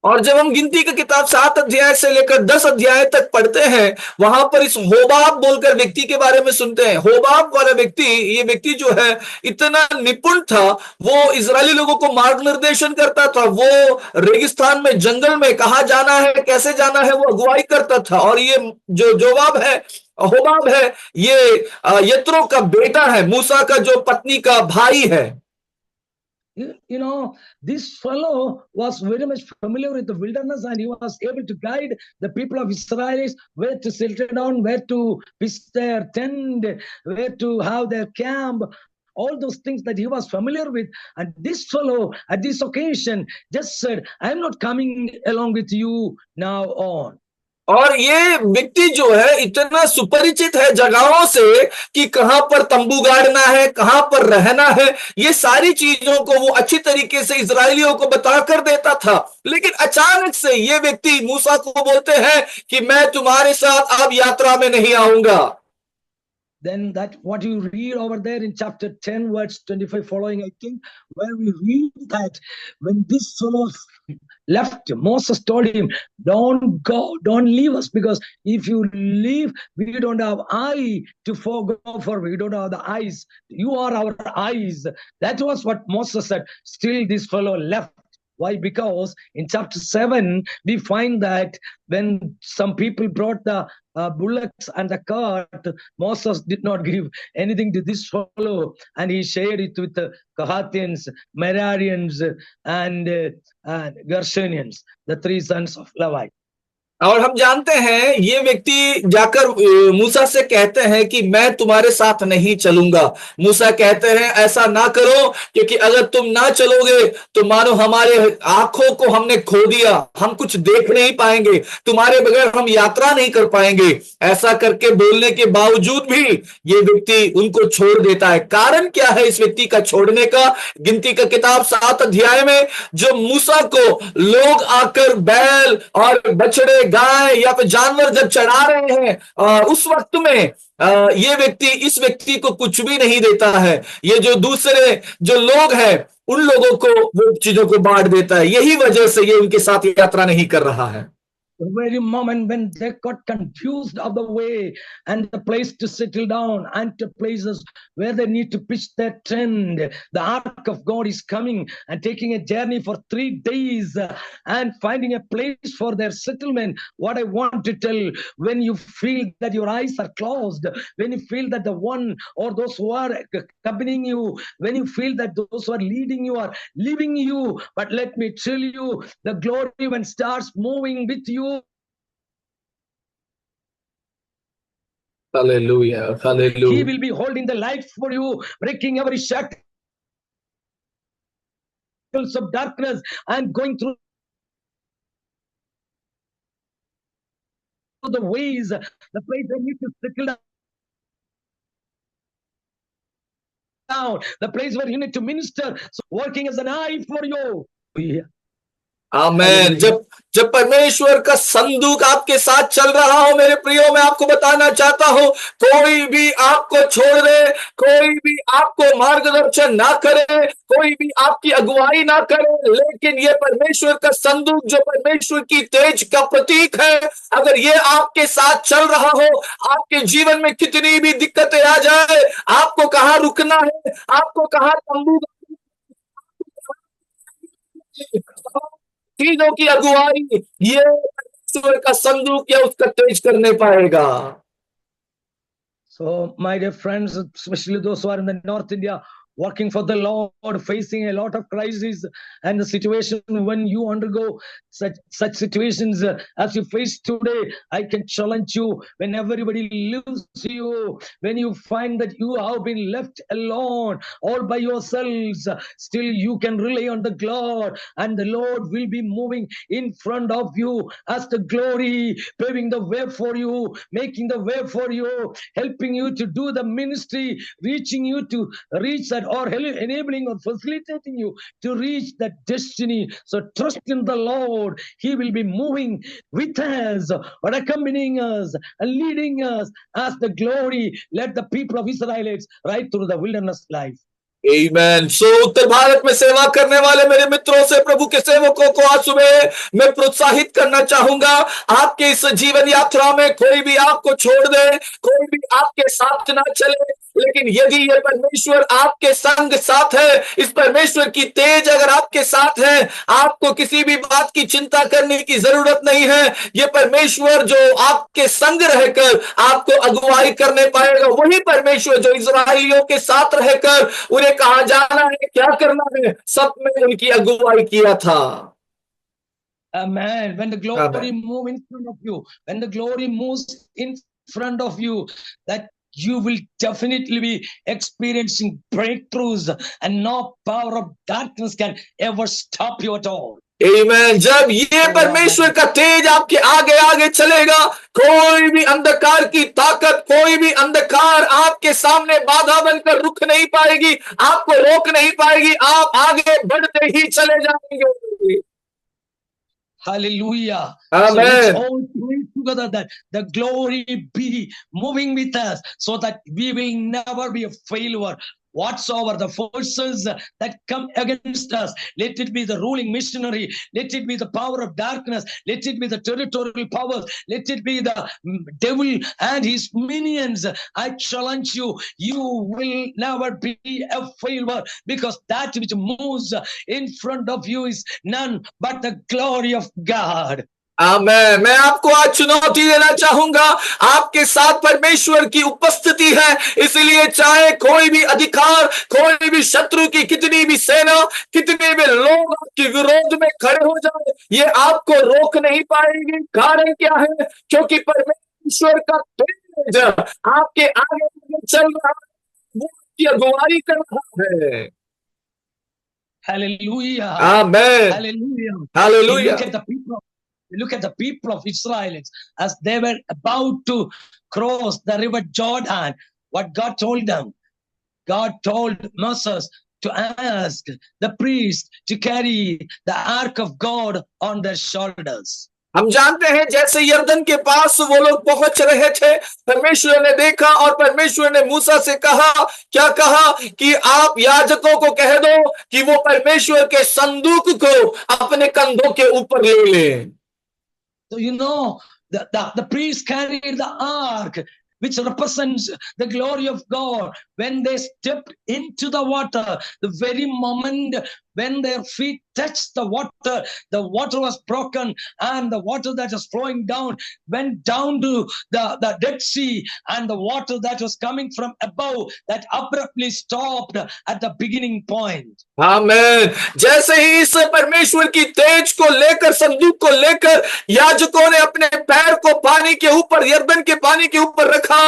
और जब हम गिनती की किताब 7 अध्याय से लेकर 10 अध्याय तक पढ़ते हैं, वहां पर इस होबाब बोलकर व्यक्ति के बारे में सुनते हैं। होबाब वाला व्यक्ति, ये व्यक्ति जो है इतना निपुण था, वो इजरायली लोगों को मार्गनिर्देशन करता था, वो रेगिस्तान में जंगल में कहाँ जाना है, कैसे जाना है, वो अगुवाई करता था। और ये जो होबाब है, ये यत्रो का बेटा है, मूसा का जो पत्नी का भाई है। This fellow was very much familiar with the wilderness, and he was able to guide the people of Israel where to settle down, where to pitch their tent, where to have their camp, all those things that he was familiar with. And this fellow at this occasion just said, I am not coming along with you now on. और ये व्यक्ति जो है इतना सुपरिचित है जगहों से कि कहां पर तंबू गाड़ना है, कहां पर रहना है, ये सारी चीजों को वो अच्छी तरीके से इजरायलियों को बता कर देता था। लेकिन अचानक से ये व्यक्ति मूसा को बोलते हैं कि मैं तुम्हारे साथ अब यात्रा में नहीं आऊंगा। Then that what you read over there in chapter 10 verse 25 following, I think, where we read that when this fellow left, Moses told him, don't go, don't leave us, because if you leave, we don't have eye to go for, we don't have the eyes, you are our eyes. That was what Moses said. Still this fellow left. Why? Because in chapter 7, we find that when some people brought the bullocks and the cart, Moses did not give anything to this fellow, and he shared it with the Kohathians, Merarians, and Gershonians, the 3 sons of Levi. और हम जानते हैं ये व्यक्ति जाकर मूसा से कहते हैं कि मैं तुम्हारे साथ नहीं चलूंगा। मूसा कहते हैं ऐसा ना करो, क्योंकि अगर तुम ना चलोगे तो मानो हमारे आंखों को हमने खो दिया, हम कुछ देख नहीं पाएंगे, तुम्हारे बगैर हम यात्रा नहीं कर पाएंगे। ऐसा करके बोलने के बावजूद भी ये व्यक्ति उनको छोड़ देता है। कारण क्या है इस व्यक्ति का छोड़ने का? गिनती का किताब 7 अध्याय में जो मूसा को लोग आकर बैल और बछड़े, गाय या फिर जानवर जब चढ़ा रहे हैं, उस वक्त में ये व्यक्ति इस व्यक्ति को कुछ भी नहीं देता है। ये जो दूसरे जो लोग हैं उन लोगों को वो चीजों को बांट देता है। यही वजह से ये उनके साथ यात्रा नहीं कर रहा है। The very moment when they got confused of the way and the place to settle down and to places where they need to pitch their tent, the ark of God is coming and taking a journey for 3 days and finding a place for their settlement. What I want to tell, when you feel that your eyes are closed, when you feel that the one or those who are accompanying you, when you feel that those who are leading you are leaving you, but let me tell you, the glory when starts moving with you, Hallelujah, he hallelujah. will be holding the light for you, breaking every shackles of darkness and going through the ways, the place where you need to settle down, the place where you need to minister, so working as an eye for you. Yeah. आमेन। जब जब परमेश्वर का संदूक आपके साथ चल रहा हो, मेरे प्रियो, मैं आपको बताना चाहता हूं, कोई भी आपको छोड़ दे, कोई भी आपको मार्गदर्शन ना करे, कोई भी आपकी अगुवाई ना करे, लेकिन ये परमेश्वर का संदूक जो परमेश्वर की तेज का प्रतीक है, अगर ये आपके साथ चल रहा हो, आपके जीवन में कितनी भी दिक्कतें आ जाए, आपको कहाँ रुकना है, आपको कहाँ तंबू चीजों की अगुवाई ये परमेश्वर का संदूक या उसका तेज करने पाएगा। So, my dear friends, especially those who are in the North India, working for the Lord, facing a lot of crises and the situation when you undergo such situations as you face today, I can challenge you, when everybody leaves you, when you find that you have been left alone all by yourselves, still you can rely on the Lord, and the Lord will be moving in front of you as the glory, paving the way for you, making the way for you, helping you to do the ministry, reaching you to reach that, or enabling or facilitating you to reach that destiny. So trust in the Lord. He will be moving with us, or accompanying us and leading us as the glory led the people of Israelites right through the wilderness life. Amen. So उत्तर भारत में सेवा करने वाले मेरे मित्रों से, प्रभु के सेवकों को आज सुबह मैं प्रोत्साहित करना चाहूंगा, आपके इस जीवन यात्रा में कोई भी आपको छोड़ दे, कोई भी आपके साथ ना चले, लेकिन यदि ये परमेश्वर आपके संग साथ है, इस परमेश्वर की तेज अगर आपके साथ है, आपको किसी भी बात की चिंता करने की जरूरत नहीं है। ये परमेश्वर जो आपके संग रहकर आपको अगुवाई करने पाएगा, वही परमेश्वर जो इस्राएलियों के साथ रहकर उन्हें कहाँ जाना है, क्या करना है, सब में उनकी अगुवाई किया था। Amen. When the glory moves in front of you, when the glory moves in front of you, that you will definitely be experiencing breakthroughs, and no power of darkness can ever stop you at all. Amen. जब ये परमेश्वर का तेज आपके आगे आगे चलेगा, कोई भी अंधकार की ताकत, कोई भी अंधकार आपके सामने बाधा बनकर रुक नहीं पाएगी, आपको रोक नहीं पाएगी, आप आगे बढ़ते ही चले जाएंगे। Hallelujah. Amen. So let's all pray together that the glory be moving with us, so that we will never be a failure. Whatsoever the forces that come against us, let it be the ruling missionary, let it be the power of darkness, let it be the territorial powers, let it be the devil and his minions, I challenge you, you will never be a failure, because that which moves in front of you is none but the glory of God. आमेन। मैं आपको आज चुनौती देना चाहूंगा, आपके साथ परमेश्वर की उपस्थिति है, इसलिए चाहे कोई भी अधिकार, कोई भी शत्रु की कितनी भी सेना, कितने भी लोग आपके विरोध में खड़े हो जाए, ये आपको रोक नहीं पाएंगे। कारण क्या है? क्योंकि परमेश्वर का तेज आपके आगे आगे चल रहा है, वो आपकी अगुवाई कर रहा है। Hallelujah. Amen, Hallelujah. You hallelujah. look at the people of Israelites as they were about to cross the river Jordan. What God told them? God told Moses to ask the priest to carry the ark of God on their shoulders. हम जानते हैं जैसे यरदन के पास वो लोग पहुंच रहे थे, परमेश्वर ने देखा और परमेश्वर ने मूसा से कहा, क्या कहा कि आप याजकों को कह दो कि वो परमेश्वर के संदूक को अपने कंधों के ऊपर ले लें। So you know, the priest carried the ark, which represents the glory of God. When they stepped into the water, the very moment when their feet touched the water was broken, and the water that was flowing down went down to the Dead Sea, and the water that was coming from above that abruptly stopped at the beginning point. आमेन। जैसे ही इस परमेश्वर की तेज को लेकर, संदूक को लेकर याजकों ने अपने पैर को पानी के ऊपर, यरदन के पानी के ऊपर रखा,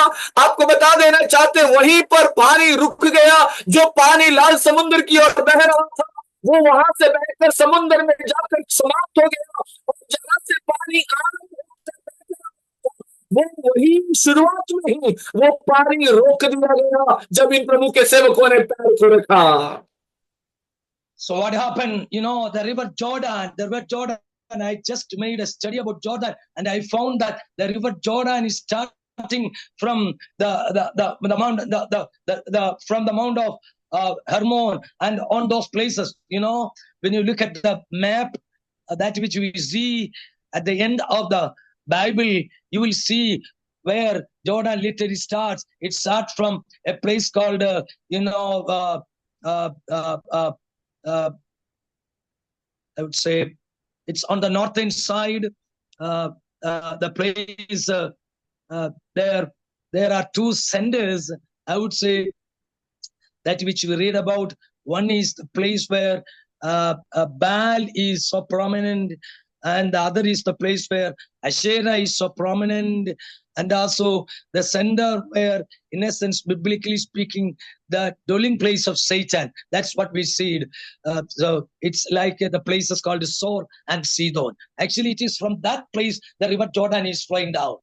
आपको बता देना चाहते हैं वहीं पर पानी रुक गया। जो पानी लाल समुद्र की ओर बह रहा था, वो वहां से बहकर समुद्र में जाकर समाप्त हो गया, और जहां से पानी वो वही शुरुआत में ही वो पानी रोक दिया गया जब इन प्रभु के सेवकों ने पैर को रखा। So what happened? You know, the river Jordan, and I just made a study about Jordan, and I found that the river Jordan is starting from the mount, from the mount of Hermon and on those places. You know, when you look at the map, that which we see at the end of the Bible, you will see where Jordan literally starts. It starts from a place called, I would say it's on the northern side. The place there are two centers, I would say, that which we read about. One is the place where Baal is so prominent, and the other is the place where Asherah is so prominent, and also the center where, in essence, biblically speaking, the dwelling place of Satan. That's what we see. So it's like the places called Sor and Sidon. Actually, it is from that place the river Jordan is flowing down.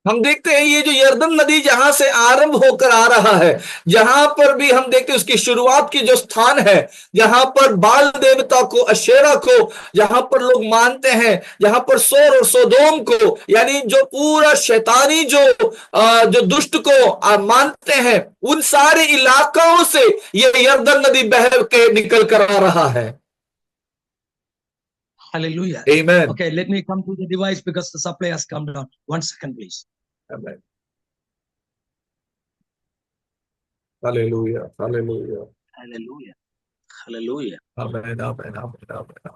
हम देखते हैं ये जो यरदन नदी जहां से आरंभ होकर आ रहा है, जहां पर भी हम देखते हैं उसकी शुरुआत की जो स्थान है, जहां पर बाल देवता को, अशेरा को जहां पर लोग मानते हैं, जहां पर सोर और सोदोम को, यानी जो पूरा शैतानी जो दुष्ट को मानते हैं, उन सारे इलाकों से ये यरदन नदी बह के निकल कर आ रहा है। Hallelujah. Amen. Okay, let me come to the device because the supply has come down. 1 second, please. Amen. Hallelujah. Hallelujah. Hallelujah. Hallelujah. Amen. Amen. Amen. Amen.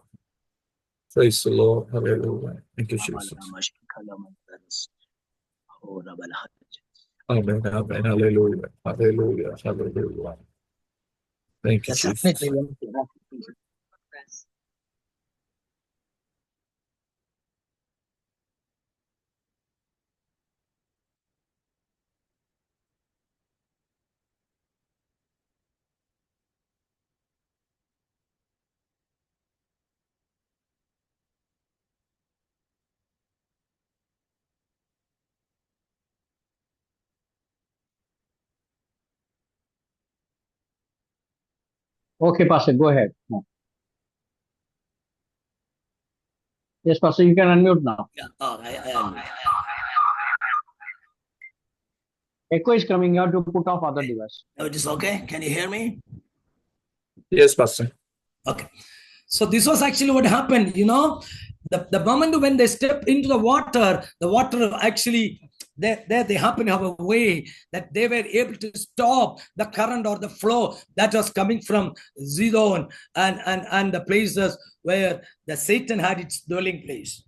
Praise the Lord. Hallelujah. Thank you, Jesus. Amen. Amen. Hallelujah. Hallelujah. Hallelujah. Thank you, Jesus. Okay, Pastor, go ahead. No. Yes, Pastor, you can unmute now. Yeah. Oh, I am. Echo is coming. You have to put off other device. Oh, it is okay. Can you hear me? Yes, Pastor. Okay. So this was actually what happened. You know, the moment when they stepped into the water actually, they happen to have a way that they were able to stop the current or the flow that was coming from Zidon and the places where the Satan had its dwelling place.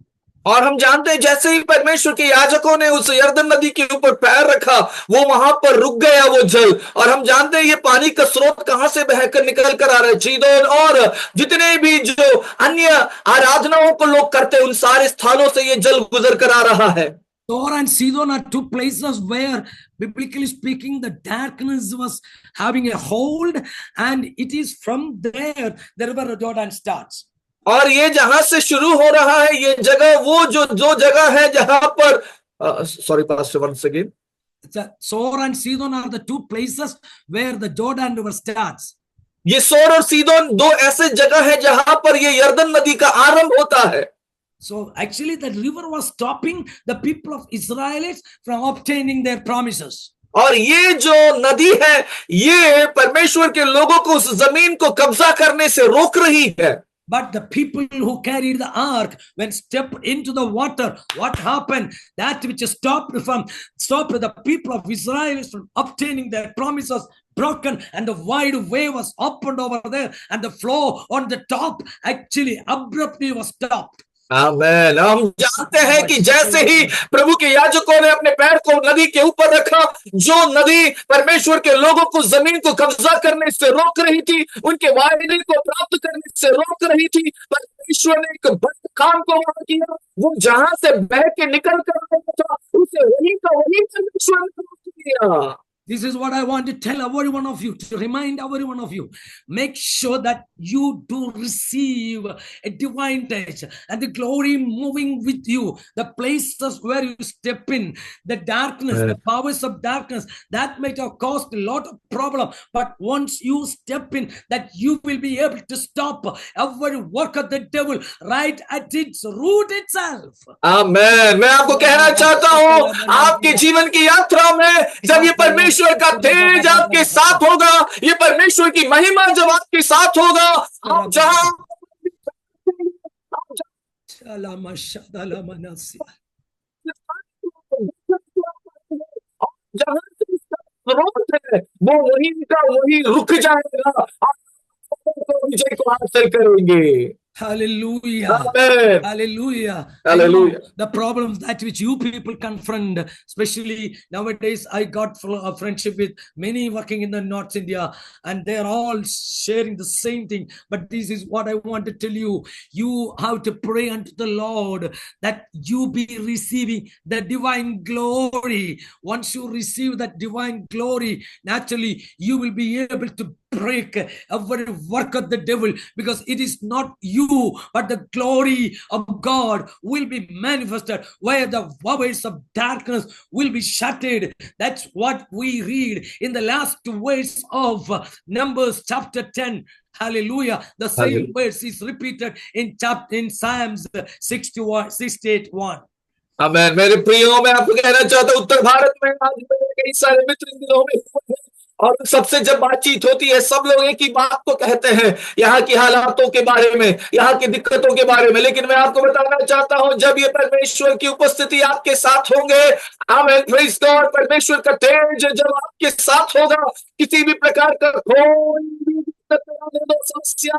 और हम जानते हैं जैसे ही परमेश्वर के याजकों ने उस यरदन नदी के ऊपर पैर रखा, वो वहां पर रुक गया वो जल। और हम जानते हैं ये पानी का स्रोत कहां से बहकर निकल कर आ रहा है, चीदोन और जितने भी जो अन्य आराधनाओं को लोग करते हैं उन सारे स्थानों से ये जल गुजर कर आ रहा है। Tor and Sidon are two places where, biblically speaking, the darkness was having a hold, and it is from there the river Jordan starts. और ये जहां से शुरू हो रहा है ये जगह, वो जो जगह है जहां पर sorry pastor once again, Sor and Sidon are the two places where the Jordan River starts. ये सोर और सीदोन दो ऐसे जगह है जहां पर ये यरदन नदी का आरंभ होता है। So actually the river was stopping the people of Israelites from obtaining their promises. और ये जो नदी है ये परमेश्वर के लोगों को उस जमीन को कब्जा करने से रोक रही है। But the people who carried the ark, when stepped into the water, what happened? That which stopped the people of Israel from obtaining their promises broken, and the wide way was opened over there, and the flow on the top actually abruptly was stopped. आमेन। हम जानते हैं कि जैसे ही प्रभु के याजकों ने अपने पैर को नदी के ऊपर रखा, जो नदी परमेश्वर के लोगों को जमीन को कब्जा करने से रोक रही थी, उनके वायदे को प्राप्त करने से रोक रही थी, परमेश्वर ने एक बड़े काम को वहां किया। वो जहां से बह के निकल कर रहा था उसे वहीं का वहीं परमेश्वर ने रोक दिया। This is what I want to tell every one of you, to remind every one of you. Make sure that you do receive a divine touch and the glory moving with you. The places where you step in, the darkness, the powers of darkness, that might have caused a lot of problem. But once you step in, that you will be able to stop every work of the devil right at its root itself. आमेन। मैं आपको कहना चाहता हूं, आपके जीवन की यात्रा में जब ये परमेश्वर का तेज आपके साथ होगा, ये परमेश्वर की महिमा जब आपके साथ होगा, आप जहां स्रोत है वो वहीं का वहीं रुक जाएगा, आप विजय को हासिल करेंगे। Hallelujah. Amen. Hallelujah. Hallelujah. The problems that which you people confront, especially nowadays, I got a friendship with many working in the North India, and they're all sharing the same thing. But this is what I want to tell you. You have to pray unto the Lord that you be receiving the divine glory. Once you receive that divine glory, naturally you will be able to break every work of the devil, because it is not you but the glory of God will be manifested, where the powers of darkness will be shattered. That's what we read in the last words of Numbers chapter 10. Hallelujah. The same verse is repeated in Psalms 68:1. आमेन। मेरे प्रियो, मैं आपको कहना चाहता हूं, उत्तर भारत में आज मेरे कई सारे मित्र इन दिनों में हुए हैं, और सबसे जब बातचीत होती है सब लोग एक ही बात को कहते हैं, यहाँ की हालातों के बारे में, यहाँ की दिक्कतों के बारे में। लेकिन मैं आपको बताना चाहता हूं, जब ये परमेश्वर की उपस्थिति आपके साथ होंगे, आमेन, प्रेज़ गॉड, परमेश्वर का तेज जब आपके साथ होगा, किसी भी प्रकार का कोई भी समस्या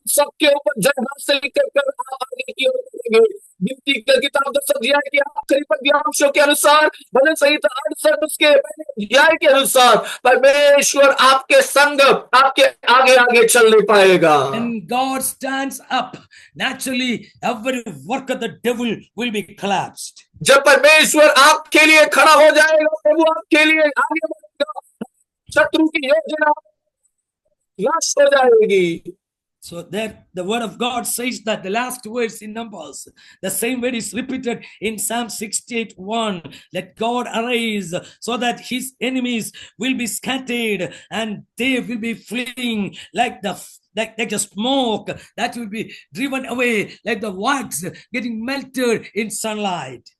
सबके ऊपर जय हासिल कर आगे की ओर बढ़ेंगे। गिनती का किताब 10 अध्याय के आखिरी पद्यांशों के अनुसार, भजन संहिता 68 उसके अध्याय के अनुसार, परमेश्वर आपके संग आपके आगे आगे चलने पाएगा। And God stands up, naturally every work of the devil will be collapsed. जब परमेश्वर आपके लिए खड़ा हो जाएगा, प्रभु आपके लिए आगे बढ़ेगा, शत्रु की योजना नाश हो जाएगी। So that the word of God says that the last words in Numbers, the same word is repeated in Psalm 68:1. Let God arise so that his enemies will be scattered and they will be fleeing like the smoke that will be driven away, like the wax getting melted in sunlight.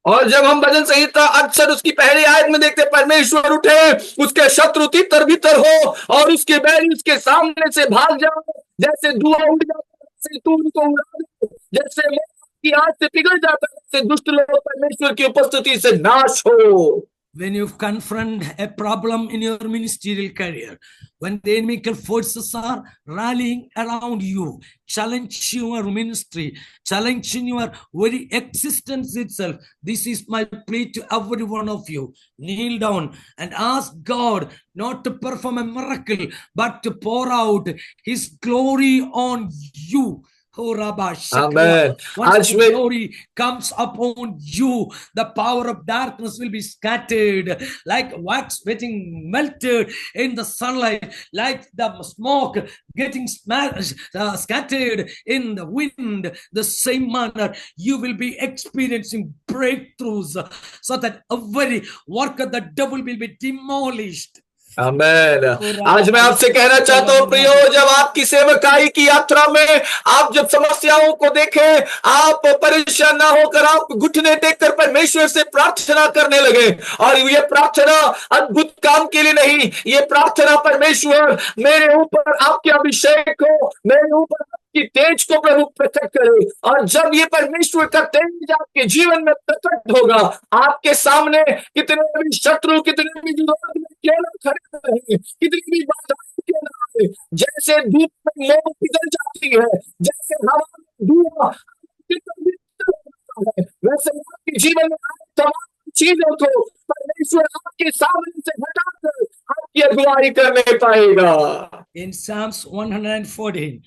और जब हम भजन संहिता अक्सर उसकी पहली आयत में देखते, परमेश्वर उठे, उसके शत्रु तितर बितर हो और उसके बैरी उसके सामने से भाग जाओ, जैसे धुआं उड़ जाता है वैसे तू उनको उड़ा दे, जैसे की आग से पिघल जाता है, जैसे दुष्ट लोग परमेश्वर की उपस्थिति से नाश हो। When you confront a problem in your ministerial career, when the enemical forces are rallying around you, challenging your ministry, challenging your very existence itself, this is my plea to every one of you. Kneel down and ask God not to perform a miracle, but to pour out His glory on you. Oh, Rabba Shakaya. Amen. Once आज the मैं glory comes upon you, the power of darkness will be scattered like wax getting melted in the sunlight, like the smoke getting scattered in the wind. The same manner you will be experiencing breakthroughs, so that every work of the devil will be demolished. आमेन। आज मैं आपसे कहना चाहता हूं प्रियो, जब आपकी सेवकाई की यात्रा में आप जब समस्याओं को देखें, आप परेशान ना होकर आप घुटने टेककर परमेश्वर से प्रार्थना करने लगे। और ये प्रार्थना अद्भुत काम के लिए नहीं, ये प्रार्थना परमेश्वर मेरे ऊपर आपके अभिषेक को, मेरे ऊपर कि तेज को प्रभु प्रकट करे। और जब ये परमेश्वर का तेज आपके जीवन में प्रकट होगा, आपके सामने कितने भी शत्रु, कितने भी विरोध में क्यों ना खड़े रहे, कितनी भी बाधाएं क्यों ना आए, जैसे धूप में मोम पिघल जाती है, जैसे हवा में धुआं है, वैसे आपके जीवन में तमाम चीजों को परमेश्वर आपके सामने से हटाकर आपकी अगुवाई करने पाएगा। In Psalms 114,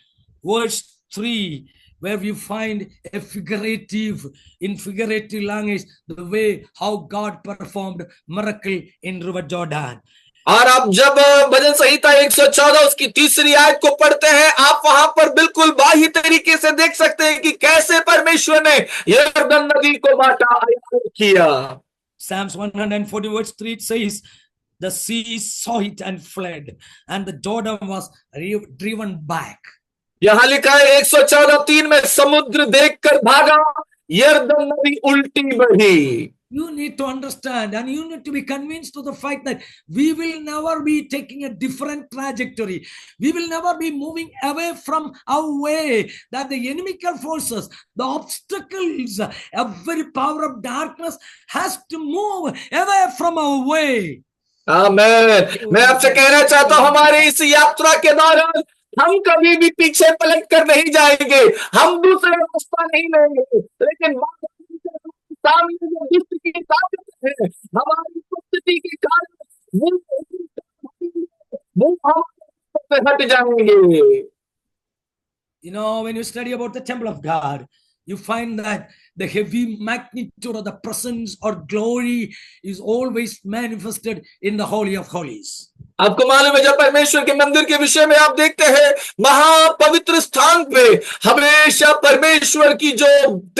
verse 3, where we find a figurative language, the way how God performed miracle in River Jordan. और आप जब भजन संहिता 114 उसकी तीसरी आयत को पढ़ते हैं, आप वहां पर बिल्कुल बाही तरीके से देख सकते हैं कि कैसे परमेश्वर ने यरदन नदी को बांटा, किया। Psalms 140 verse 3 says, the sea saw it and fled, and the Jordan was driven back. यहां लिखा है 114:3 में, समुद्र देखकर भागा, यरदन नदी उल्टी बढ़ी। You need to understand and you need to be convinced of the fact that we will never be taking a different trajectory. We will never be moving away from our way, that the inimical forces, the obstacles, every power of darkness has to move away from our way. आमीन। मैं आपसे कहना चाहता हूं, हमारे इस यात्रा के दौरान हम कभी भी पीछे पलट कर नहीं जाएंगे, हम दूसरा रास्ता नहीं लेंगे, लेकिन सामने जो दुष्ट की ताकत है, हमारी उपस्थिति के कारण वो हम हट जाएंगे। You know, when you study about the temple of God, you find that the heavy magnitude of the presence or glory is always manifested in the Holy of Holies. आपको मालूम है, जब परमेश्वर के मंदिर के विषय में आप देखते हैं, महापवित्र स्थान पे हमेशा परमेश्वर की जो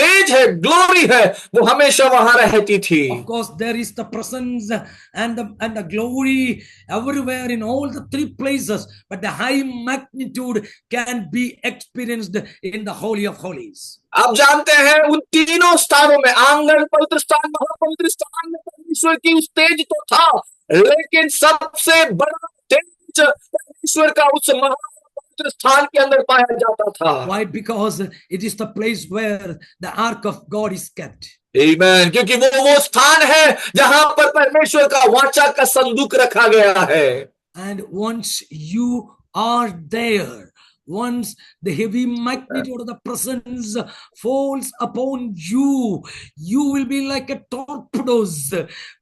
तेज है, ग्लोरी है, वो हमेशा वहां रहती थी। Of course, there is the presence and the glory everywhere in all the three places, but the high magnitude can be experienced in the Holy of Holies. आप जानते हैं, उन तीनों स्थानों में, आंगन, पवित्र स्थान, महापवित्र स्थान में परमेश्वर की उस तेज तो था, लेकिन सबसे बड़ा तेज परमेश्वर का उस महापवित्र स्थान के अंदर पाया जाता था। Why? Because it is the place where the ark of God is kept. आमीन। क्योंकि वो स्थान है जहां पर परमेश्वर का वाचा का संदूक रखा गया है। And once you are there, once the heavy magnitude of the presence falls upon you, you will be like a torpedoes,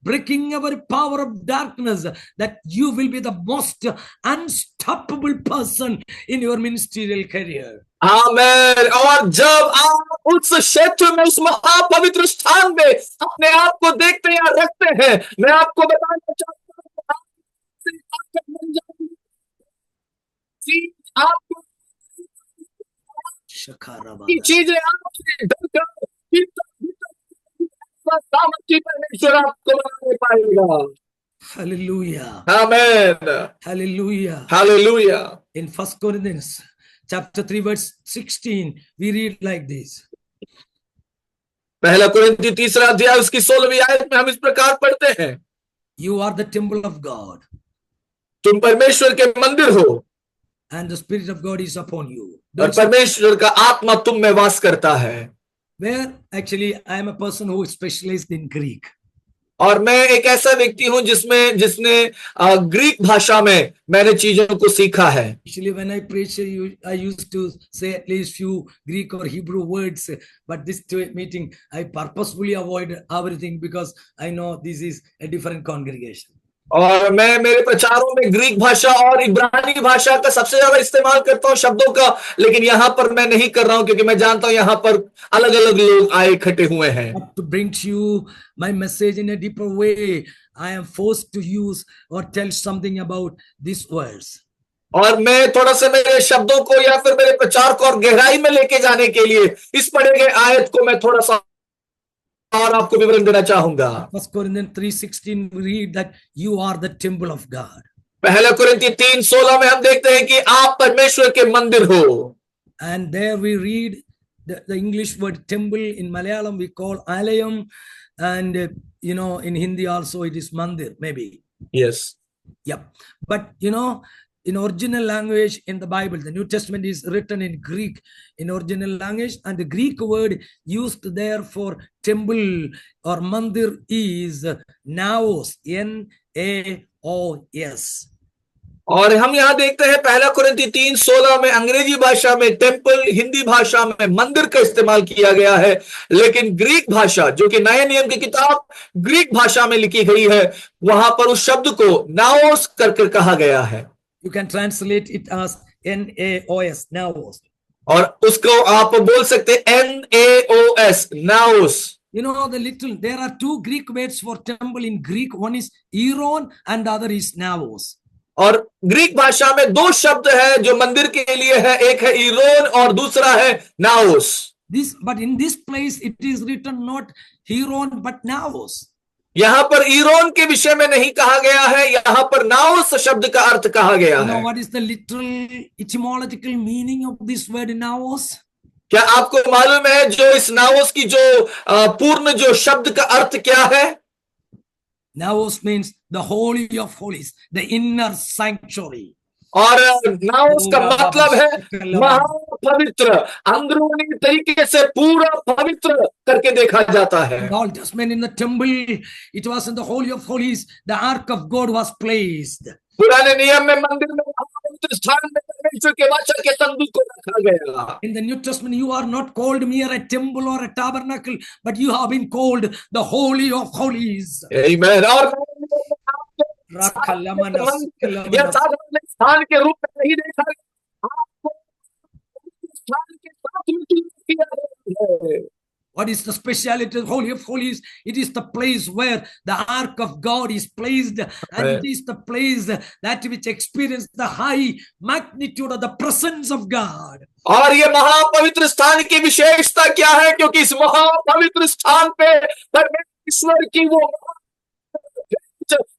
breaking every power of darkness, that you will be the most unstoppable person in your ministerial career. आमीन। और जब आप उस क्षेत्र में, उस महापवित्र स्थान में अपने आप को देखते या रखते हैं, मैं आपको बताना चाहता हूं, आपको चीजें आपसे डरकर परमेश्वर आपको बनाने पाएगा। Hallelujah. आमीन। Hallelujah. Hallelujah. In 1 Corinthians chapter 3 verse 16, we read like this. पहला कुरिन्थी 3 अध्याय उसकी 16वीं आयत में हम इस प्रकार पढ़ते हैं, You are the temple of God, तुम परमेश्वर के मंदिर हो, and the Spirit of God is upon you. और परमेश्वर का आत्मा तुम में वास करता है। Where actually I am a person who is specialized in Greek. और मैं एक ऐसा व्यक्ति हूं जिसने ग्रीक भाषा में मैंने चीजों को सीखा है। Usually, when I preach, I used to say at least few Greek or Hebrew words. But this meeting, I purposefully avoid everything because I know this is a different congregation. और मैं मेरे प्रचारों में ग्रीक भाषा और इब्रानी भाषा का सबसे ज्यादा इस्तेमाल करता हूं शब्दों का, लेकिन यहां पर मैं नहीं कर रहा हूं क्योंकि मैं जानता हूं यहां पर अलग अलग लोग आए इकट्ठे हुए हैं। But to bring to you my message in a deeper way, I am forced to use or tell something about these words. और मैं थोड़ा सा मेरे शब्दों को या फिर मेरे प्रचार को और गहराई में लेके जाने के लिए इस पढ़े गए आयत को मैं थोड़ा सा और आपको विवरण देना चाहूंगा। 1 Corinthians 3:16 we read that you are the temple of God. पहला कुरिन्ती 3:16 में हम देखते हैं कि आप परमेश्वर के मंदिर हो। And there we read the English word temple. In Malayalam we call alayam, and in Hindi also it is mandir, maybe. Yes. Yep. But in original language in the Bible, the New Testament is written in Greek in original language, and the Greek word used there for temple or mandir is naos, Naos. और हम यहाँ देखते हैं पहला कुरिन्ती 3:16 में अंग्रेजी भाषा में टेम्पल, हिंदी भाषा में मंदिर का इस्तेमाल किया गया है, लेकिन ग्रीक भाषा जो कि नए नियम की किताब ग्रीक भाषा में लिखी गई है वहां पर उस शब्द को नाओस करके कहा गया है। You can translate it as Naos, Naos. और उसको आप बोल सकते हैं Naos, नाओस। There are two Greek words for temple in Greek. One is Eron and the other is Naos. और ग्रीक भाषा में दो शब्द है जो मंदिर के लिए है, एक है ईरोन और दूसरा है नाओस। But in this place it is written not Eron but Naos. यहाँ पर ईरोन के विषय में नहीं कहा गया है, यहाँ पर नाओस शब्द का अर्थ कहा गया है। What is the literal etymological meaning of this word Naos? क्या आपको मालूम है जो इस नाओस की जो पूर्ण जो शब्द का अर्थ क्या है? Naos means the holy of holies, the inner sanctuary. और नाओस का मतलब है महापवित्र, अंदरूनी तरीके से पूरा पवित्र करके देखा जाता है। Old Testament in the temple, it was in the holy of holies, the ark of God was placed. पुराने नियम में मंदिर में पवित्र स्थान में परमेश्वर के वचन के संदूक को रखा गया। In the New Testament, you are not called mere a temple or a tabernacle, but you have been called the holy of holies. Amen. और स्थान के रूप में नहीं देखा गया, आपको स्थान के साथ में किया गया है। What is the speciality of Holy of Holies? It is the place where the ark of God is placed, and it is the place that which experiences the high magnitude of the presence of God. और ये महापवित्र स्थान की विशेषता क्या है? क्योंकि इस महापवित्र स्थान पे परमेश्वर की वो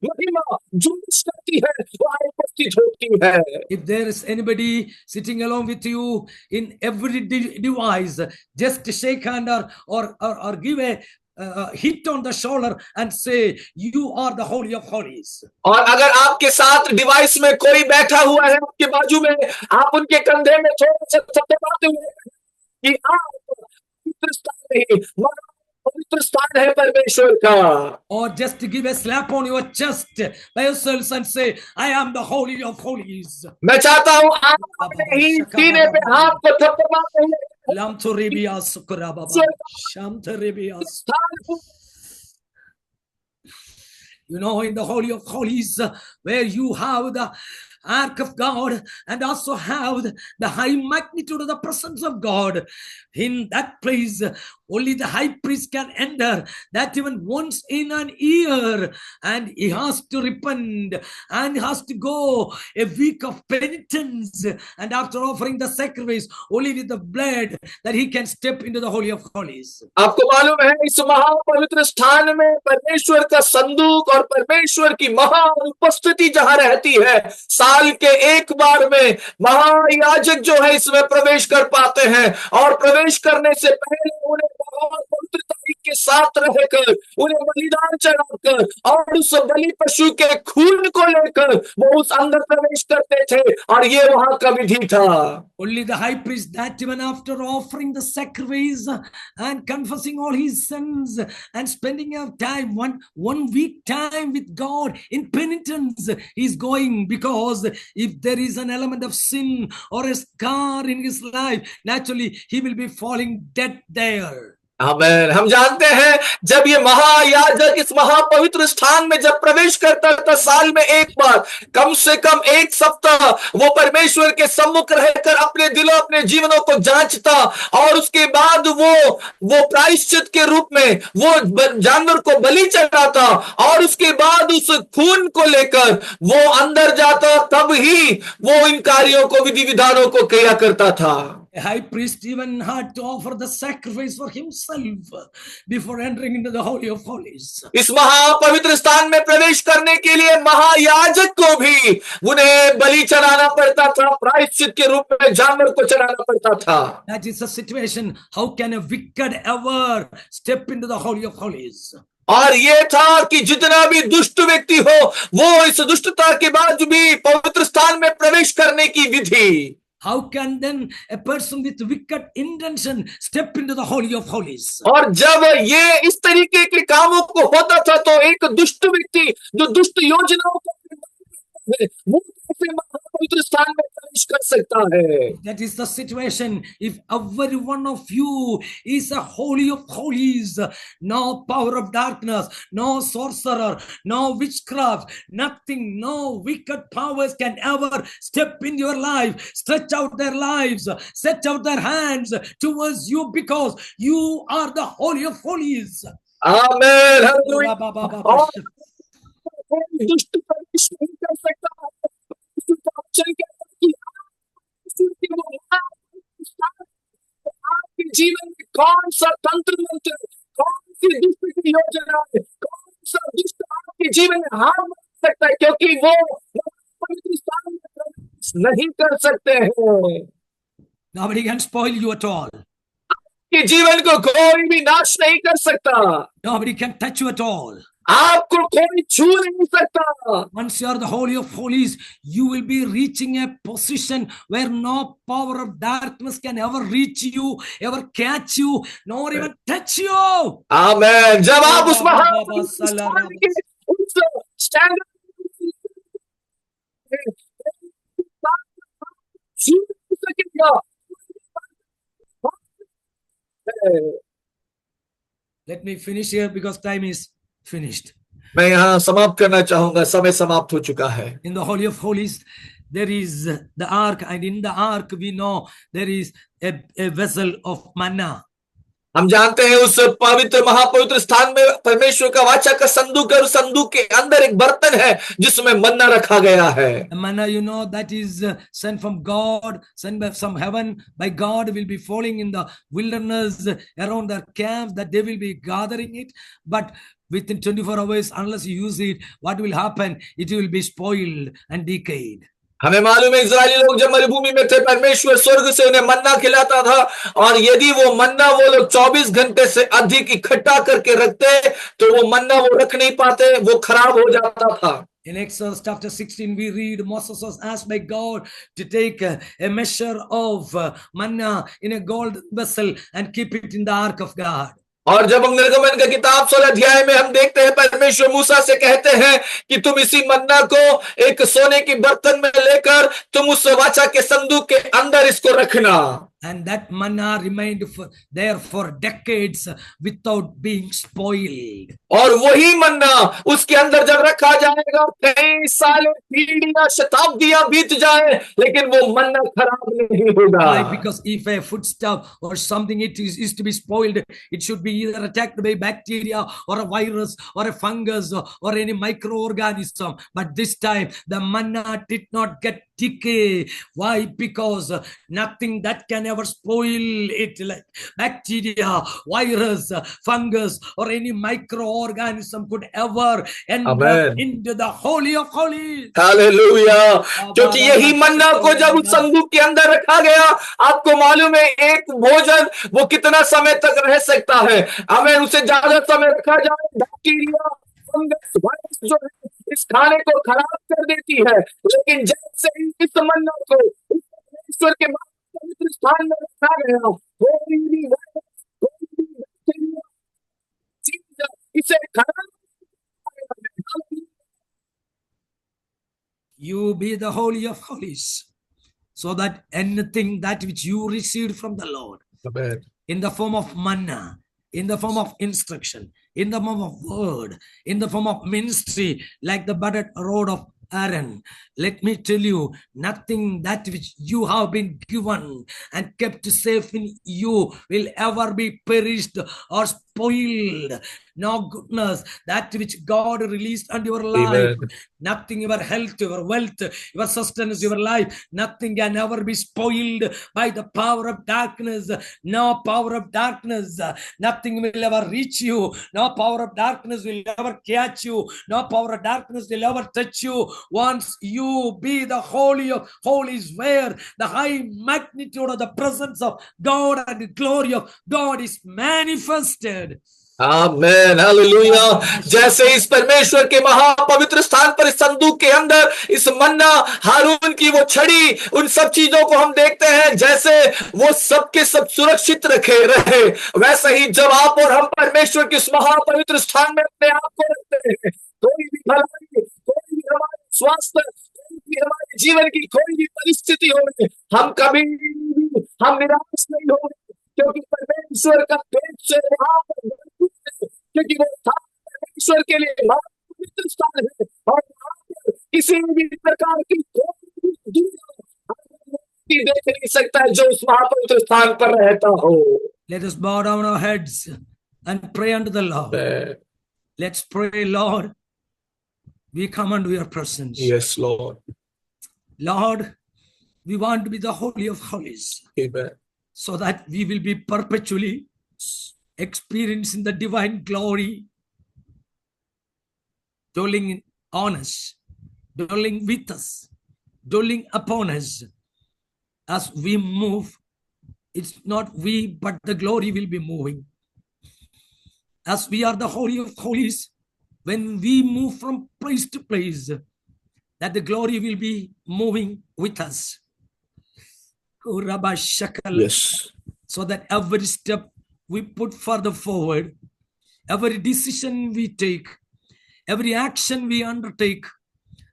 महिमा जो करती है वो उपस्थित होती है। If there is anybody sitting along with you in every device, just shake hand or give a hit on the shoulder and say you are the holy of holies. और अगर आपके साथ डिवाइस में कोई बैठा हुआ है आपके बाजू में, आप उनके कंधे में थोड़ा सा थपथपाते हुए कि आप पवित्र स्थान नहीं, पवित्र स्थान है परमेश्वर का। Or just to give a slap on your chest by yourselves and say I am the holy of holies. मैं चाहता हूँ आप अपने ही सीने पे हाथ को थपथपाते हुए Lam to Ribias Kurababa Sham to Ribias. In the Holy of Holies, where you have the ark of God and also have the high magnitude of the presence of God. In that place, only the high priest can enter, that even once in an year, and he has to repent and has to go a week of penitence, and after offering the sacrifice, only with the blood that he can step into the Holy of Holies. आपको मालूम है इस महापवित्र स्थान में परमेश्वर का संदूक और परमेश्वर की महा उपस्थिति जहां रहती है, साल के एक बार में महायाजक जो है इसमें प्रवेश कर पाते हैं, और प्रवेश करने से पहले उन्हें बहुत पवित्र तरीके के साथ रहकर उन्हें बलिदान चढ़ाकर और उस बलि पशु के खून को लेकर वो उस अंदर प्रवेश करते थे, और ये वहां का विधि था। Only the high priest, that even after offering the sacrifice and confessing all his sins and spending a time, one week time with God in penitence, he's going, because if there is an element of sin or a scar in his life, naturally he will be falling dead there. आमेन। हम जानते हैं जब ये महायाजक इस महापवित्र स्थान में जब प्रवेश करता था, साल में एक बार, कम से कम एक सप्ताह वो परमेश्वर के सम्मुख रहकर अपने दिलों अपने जीवनों को जांचता, और उसके बाद वो प्रायश्चित के रूप में वो जानवर को बलि चढ़ाता, और उसके बाद उस खून को लेकर वो अंदर जाता, तब ही वो इन कार्यों को, विधि विधानों को किया करता था। A high priest even had to offer the sacrifice for himself before entering into the Holy of Holies. इस महापवित्र स्थान में प्रवेश करने के लिए महायाजक को भी उन्हें बलि चढ़ाना पड़ता था, प्रायश्चित के रूप में जानवर को चढ़ाना पड़ता था। That is the situation. How can a wicked ever step into the Holy of Holies? और ये था कि जितना भी दुष्ट व्यक्ति हो, वो इस दुष्टता के बाद भी पवित्र स्थान में प्रवेश करने की विधि। How can then a person with wicked intention step into the Holy of Holies? और जब ये इस तरीके के कामों को होता था, तो एक दुष्ट व्यक्ति जो दुष्ट योजनाओं को वो कैसे महापवित्र स्थान में प्रवेश कर सकता है? That is the situation. If every one of you is a Holy of Holies, no power of darkness, no sorcerer, no witchcraft, nothing, no wicked powers can ever step in your life, stretch out their lives, stretch out their hands towards you, because you are the Holy of Holies. आमीन, hallelujah. और कोई दुष्ट प्रवेश नहीं कर सकता है। आपके जीवन में कौन सा तंत्र मंत्र, कौन सी दुष्ट की योजना है, कौन सा दुष्ट आपके जीवन में हार मान सकता है, क्योंकि वो पवित्र स्थान में प्रवेश नहीं कर सकते हैं। Nobody can spoil you at all. आपके जीवन को कोई भी नाश नहीं कर सकता। Nobody can touch you at all. आपको कोई छू नहीं सकता। Once you are the Holy of Holies, you will be reaching a position where no power of darkness can ever reach you, ever catch you, nor even touch you. आमीन। जब आप उस महापवित्र स्थान के उस स्टैंडर्ड सकेगा। Let me finish here because time is finished. मैं यहाँ समाप्त करना चाहूंगा, समय समाप्त हो चुका है। In the Holy of Holies, there is the ark, and in the ark we know there is a vessel of manna. हम जानते हैं उस पवित्र महापवित्र स्थान में परमेश्वर का वाचा का संदूक है, और संदूक के अंदर एक बर्तन है जिसमें मन्ना रखा गया है। Manna, you know, that is sent from God, sent from heaven by God, will be falling in the wilderness around their camps, that they will be gathering it. But within 24 hours, unless you use it, what will happen? It will be spoiled and decayed. हमें मालूम है Israeli लोग जब मरुभूमि में थे, परमेश्वर स्वर्ग से उन्हें मन्ना खिलाता था, और यदि वो मन्ना वो लोग 24 घंटे से अधिक इकट्ठा करके रखते तो वो मन्ना वो रख नहीं पाते, वो खराब हो जाता था। In Exodus chapter 16, we read Moses was asked by God to take a measure of manna in a gold vessel and keep it in the ark of God. और जब हम निर्गमन का किताब 16 अध्याय में हम देखते हैं परमेश्वर मूसा से कहते हैं कि तुम इसी मन्ना को एक सोने की बर्तन में लेकर तुम उस वाचा के संदूक के अंदर इसको रखना। And that manna remained there for decades without being spoiled. और वही मन्ना उसके अंदर जब रखा जाएगा, कई साल पीढ़ियां शताब्दियां बीत जाए, लेकिन वो मन्ना खराब नहीं होगा। Why? Because if a foodstuff or something it is to be spoiled, it should be either attacked by bacteria or a virus or a fungus or any microorganism. But this time the manna did not get decay. Why? Because nothing that can ever spoil it, like bacteria, virus, fungus, or any microorganism could ever enter Amen. into the Holy of Holies. Hallelujah. क्योंकि यही मन्ना को जब उस संदूक के अंदर रखा गया, आपको मालूम है एक भोजन वो कितना समय तक रह सकता है। हमें उसे ज्यादा समय रखा जाए, बैक्टीरिया, फंगस, वायरस जो है इस खाने को खराब कर देती है। लेकिन जैसे ही इस मन्ना को इस परमेश्वर के पवित्र स्थान में रखा गया, कोई भी वायरस, कोई भी बैक्टीरिया चीज इसे खराब नहीं। You be the Holy of Holies, so that anything that which you received from the Lord Amen. in the form of manna, in the form of instruction, in the form of word, in the form of ministry, like the budded rod of Aaron, let me tell you, nothing that which you have been given and kept safe in you will ever be perished or spoiled. No goodness, that which God released unto your life, Amen. nothing, your health, your wealth, your sustenance, your life, nothing can ever be spoiled by the power of darkness. No power of darkness, nothing will ever reach you. No power of darkness will ever catch you. No power of darkness will ever touch you. Once you be the Holy of Holies, where the high magnitude of the presence of God and the glory of God is manifested. Amen, hallelujah. जैसे इस परमेश्वर के महापवित्र स्थान पर इस संदूक के अंदर इस मन्ना, हारून की वो छड़ी, उन सब चीजों को हम देखते हैं, जैसे वो सब के सब सुरक्षित रखे रहे, वैसे ही जब आप और हम परमेश्वर के इस महापवित्र स्थान में अपने आप को रखते हैं, कोई भी भलाई, कोई भी हमारे स्वास्थ्य, कोई भी हमारे जीवन की कोई भी परिस्थिति हो, हम कभी भी हम निराश नहीं होंगे, क्योंकि परमेश्वर का पेट से वहां पर भरपूर है, क्योंकि वो स्थान परमेश्वर के लिए पवित्र स्थान है, और वहां पर किसी भी प्रकार की कोई भी दुर्गा देख नहीं सकता है जो उस महापवित्र स्थान पर रहता हो। Let us bow down our heads and pray unto the Lord. Let's pray, Lord. We come unto your presence. Yes, Lord. Lord, we want to be the Holy of Holies. Amen. So that we will be perpetually experiencing the divine glory, dwelling on us, dwelling with us, dwelling upon us. As we move, it's not we, but the glory will be moving. As we are the Holy of Holies, when we move from place to place, that the glory will be moving with us. Yes. So that every step we put further forward, every decision we take, every action we undertake,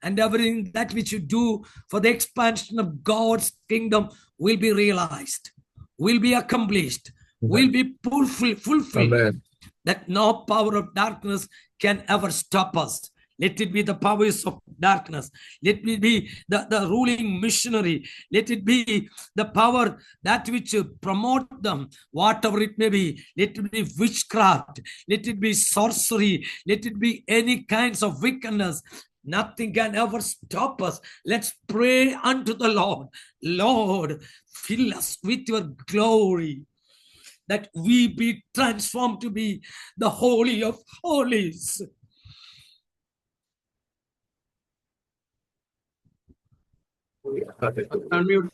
and everything that which you do for the expansion of God's kingdom will be realized, will be accomplished, will be fulfilled. Amen. That no power of darkness can ever stop us. Let it be the powers of darkness. Let it be the ruling missionary. Let it be the power that which promote them, whatever it may be. Let it be witchcraft. Let it be sorcery. Let it be any kinds of wickedness. Nothing can ever stop us. Let's pray unto the Lord. Lord, fill us with your glory, that we be transformed to be the Holy of Holies. Unmute.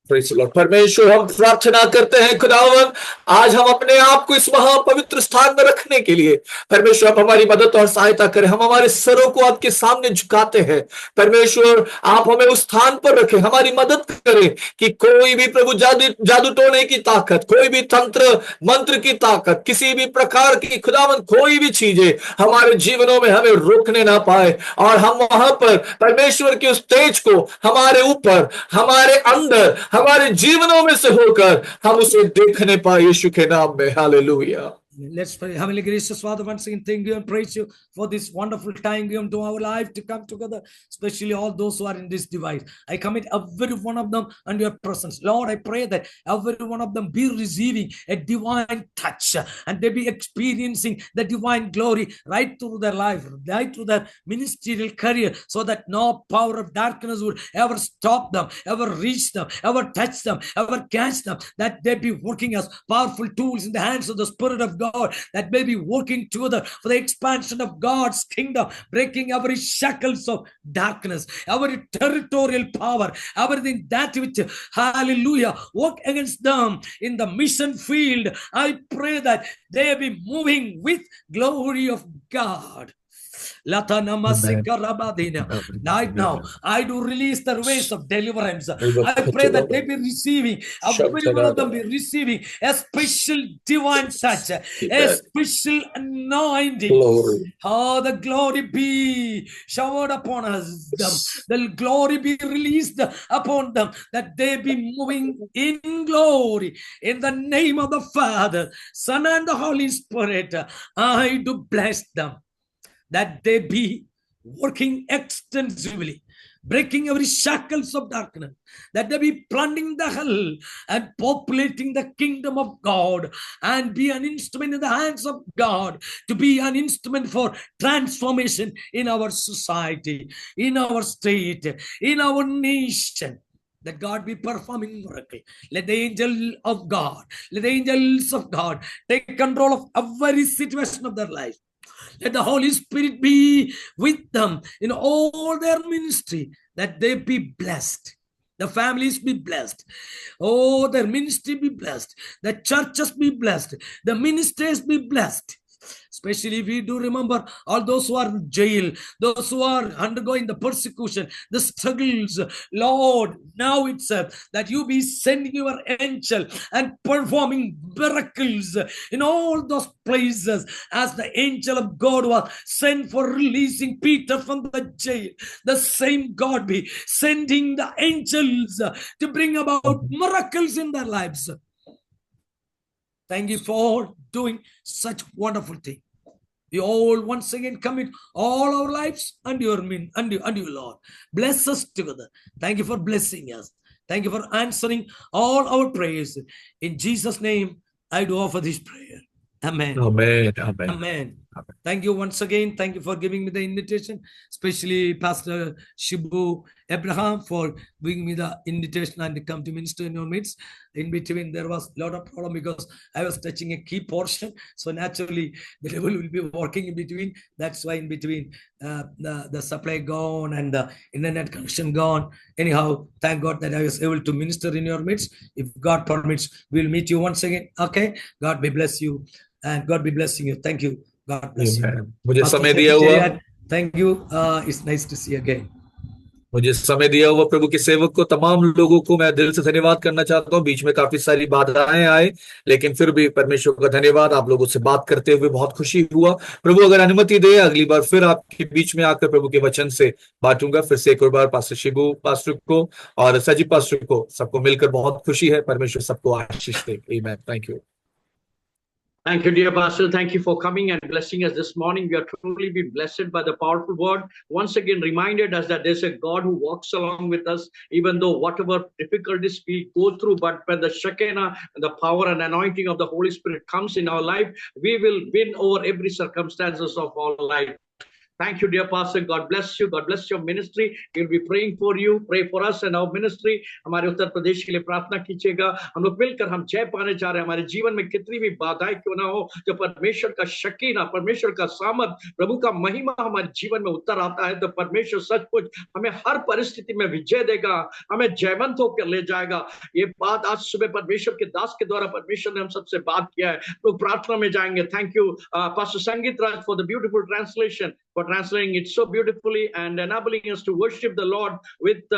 Praise the Lord. परमेश्वर, हम प्रार्थना करते हैं खुदावन, आज हम अपने आप को इस महापवित्र स्थान में रखने के लिए परमेश्वर आप हमारी मदद और सहायता करें। हम हमारे सरों को आपके सामने झुकाते हैं परमेश्वर, आप हमें उस स्थान पर रखें, हमारी मदद करें कि कोई भी प्रभु जादू टोने की ताकत, कोई भी तंत्र मंत्र की ताकत, किसी भी प्रकार की खुदावन कोई भी चीजें हमारे जीवनों में हमें रोकने ना पाए, और हम वहां पर परमेश्वर की उस तेज को हमारे ऊपर, हमारे अंदर, हमारे जीवनों में से होकर हम उसे देखने पाए, यीशु के नाम में। Hallelujah. Let's pray. Heavenly gracious Father, once again, thank you and praise you for this wonderful time given to our life to come together, especially all those who are in this device. I commit every one of them under your presence. Lord, I pray that every one of them be receiving a divine touch and they be experiencing the divine glory right through their life, right through their ministerial career, so that no power of darkness would ever stop them, ever reach them, ever touch them, ever catch them, that they be working as powerful tools in the hands of the Spirit of God, that may be working together for the expansion of God's kingdom, breaking every shackles of darkness, every territorial power, everything that which, hallelujah, work against them in the mission field. I pray that they be moving with glory of God. Right now, I do release the ways of deliverance. I pray that they be receiving, every one of them be receiving a special divine touch, a special anointing. Glory. Oh, the glory be showered upon us. The glory be released upon them, that they be moving in glory. In the name of the Father, Son, and the Holy Spirit, I do bless them, that they be working extensively, breaking every shackles of darkness, that they be plundering the hell and populating the kingdom of God, and be an instrument in the hands of God, to be an instrument for transformation in our society, in our state, in our nation. That God be performing miracle. Let the angel of God, let the angels of God take control of every situation of their life. Let the Holy Spirit be with them in all their ministry, that they be blessed. The families be blessed. Oh, their ministry be blessed. The churches be blessed. The ministers be blessed. Especially we do remember all those who are in jail, those who are undergoing the persecution, the struggles. Lord, now itself that you be sending your angel and performing miracles in all those places, as the angel of God was sent for releasing Peter from the jail. The same God be sending the angels to bring about miracles in their lives. Thank you for doing such wonderful thing. We all once again commit all our lives under your Lord. Bless us together. Thank you for blessing us. Thank you for answering all our prayers. In Jesus' name, I do offer this prayer. Amen. Amen. Amen. Amen. Thank you once again. Thank you for giving me the invitation, especially Pastor Shibu Abraham for giving me the invitation and to come to minister in your midst. In between, there was a lot of problem because I was touching a key portion. So naturally, the devil will be working in between. That's why in between the supply gone and the internet connection gone. Anyhow, thank God that I was able to minister in your midst. If God permits, we'll meet you once again. Okay? God be bless you. And God be blessing you. Thank you. God bless you. मुझे Pastor समय दिया हुआ, Jayad, thank you. It's nice to see you again. मुझे समय दिया हुआ प्रभु के सेवक को, तमाम लोगों को मैं दिल से धन्यवाद करना चाहता हूँ। बीच में काफी सारी बाधाएं आए, लेकिन फिर भी परमेश्वर का धन्यवाद। आप लोगों से बात करते हुए बहुत खुशी हुआ। प्रभु अगर अनुमति दे, अगली बार फिर आपके बीच में आकर प्रभु के वचन से बांटूंगा। फिर से एक और बार पास्टर शिबू पास्टर को और सजी पास्टर को, सबको मिलकर बहुत खुशी है। परमेश्वर सबको आशीष दे। आमीन। Thank you. Thank you, dear Pastor. Thank you for coming and blessing us this morning. We are truly be blessed by the powerful word. Once again, reminded us that there's a God who walks along with us, even though whatever difficulties we go through. But when the Shekinah and the power and anointing of the Holy Spirit comes in our life, we will win over every circumstances of our life. Thank you, dear Pastor. God bless you. God bless your ministry. We'll be praying for you. Pray for us and our ministry. हमारे उत्तर प्रदेश के लिए प्रार्थना कीजिएगा। हम लोग मिलकर हम जय पाने जा रहे हैं। हमारे जीवन में कितनी भी बाधाएं क्यों ना हो, जो परमेश्वर का शकीना, परमेश्वर का सामर्थ, प्रभु का महिमा हमारे जीवन में उतर आता है, तो परमेश्वर सचमुच हमें हर परिस्थिति में विजय देगा, हमें जयवंत होकर ले जाएगा। ये बात आज सुबह परमेश्वर के दास के द्वारा परमेश्वर ने हम सबसे बात किया है। लोग प्रार्थना में जाएंगे। Thank you pastor Sangeet Raj for the beautiful translation, for translating it so beautifully and enabling us to worship the Lord with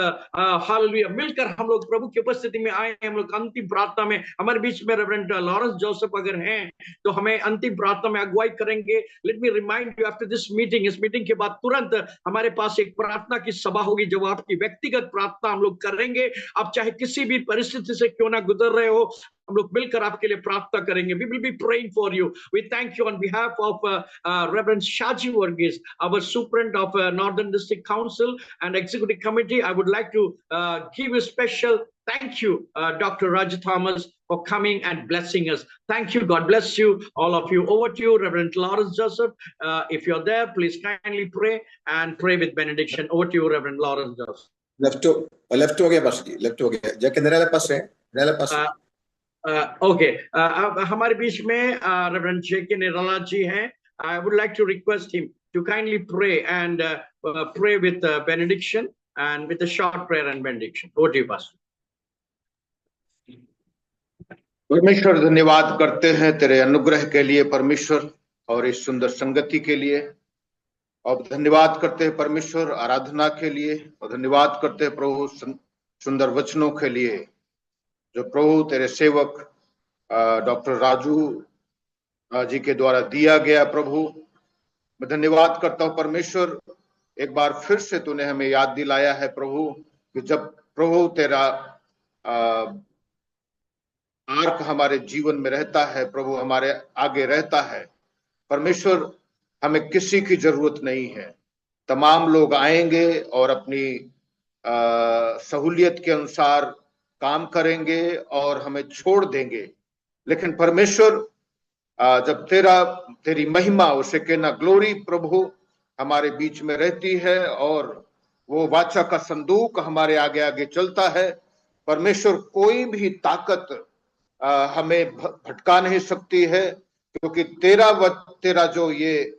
hallelujah. मिलकर हम लोग प्रभु की उपस्थिति में आए हैं। हम लोग अंतिम प्रार्थना में, हमारे बीच में रेवरेंड लॉरेंस जोसेफ अगर हैं तो हमें अंतिम प्रार्थना में अगुवाई करेंगे। Let me remind you, after this meeting, इस मीटिंग के बाद तुरंत हमारे पास एक प्रार्थना की सभा होगी, जब आपकी व्यक्तिगत प्रार्थना हम लोग करेंगे। आप चाहे किसी भी परिस्थिति से क्यों ना गुजर रहे हो, हम लोग मिलकर आपके लिए प्रार्थना करेंगे. We will be praying for you. We thank you on behalf of Reverend Shaji Varghese, our Superintendent of Northern District Council and Executive Committee. I would like to give a special thank you, Dr. Raj Thomas, for coming and blessing us. Thank you. God bless you, all of you. Over to you, Reverend Lawrence Joseph. If you're there, please kindly pray and pray with benediction. Over to you, Reverend Lawrence Joseph. Left हो गया पास जी, left हो गया. जाके नरेला पास okay, हमारे बीच में reverend जेके निराला जी हैं. I would like to request him to kindly pray and pray with benediction and with a short prayer and benediction. Over to you, Pastor. परमेश्वर, धन्यवाद करते हैं तेरे अनुग्रह के लिए परमेश्वर, और इस सुंदर संगति के लिए. और धन्यवाद करते हैं परमेश्वर आराधना के लिए, और धन्यवाद करते हैं प्रभु सुंदर वचनों के लिए जो प्रभु तेरे सेवक डॉक्टर राजू जी के द्वारा दिया गया. प्रभु मैं धन्यवाद करता हूं परमेश्वर, एक बार फिर से तूने हमें याद दिलाया है प्रभु कि जब प्रभु तेरा आर्क हमारे जीवन में रहता है, प्रभु हमारे आगे रहता है परमेश्वर, हमें किसी की जरूरत नहीं है. तमाम लोग आएंगे और अपनी सहूलियत के अनुसार काम करेंगे और हमें छोड़ देंगे, लेकिन परमेश्वर जब तेरी महिमा, उसे कहना ग्लोरी प्रभु हमारे बीच में रहती है और वो वाचा का संदूक हमारे आगे आगे चलता है परमेश्वर, कोई भी ताकत हमें भटका नहीं सकती है, क्योंकि तेरा जो ये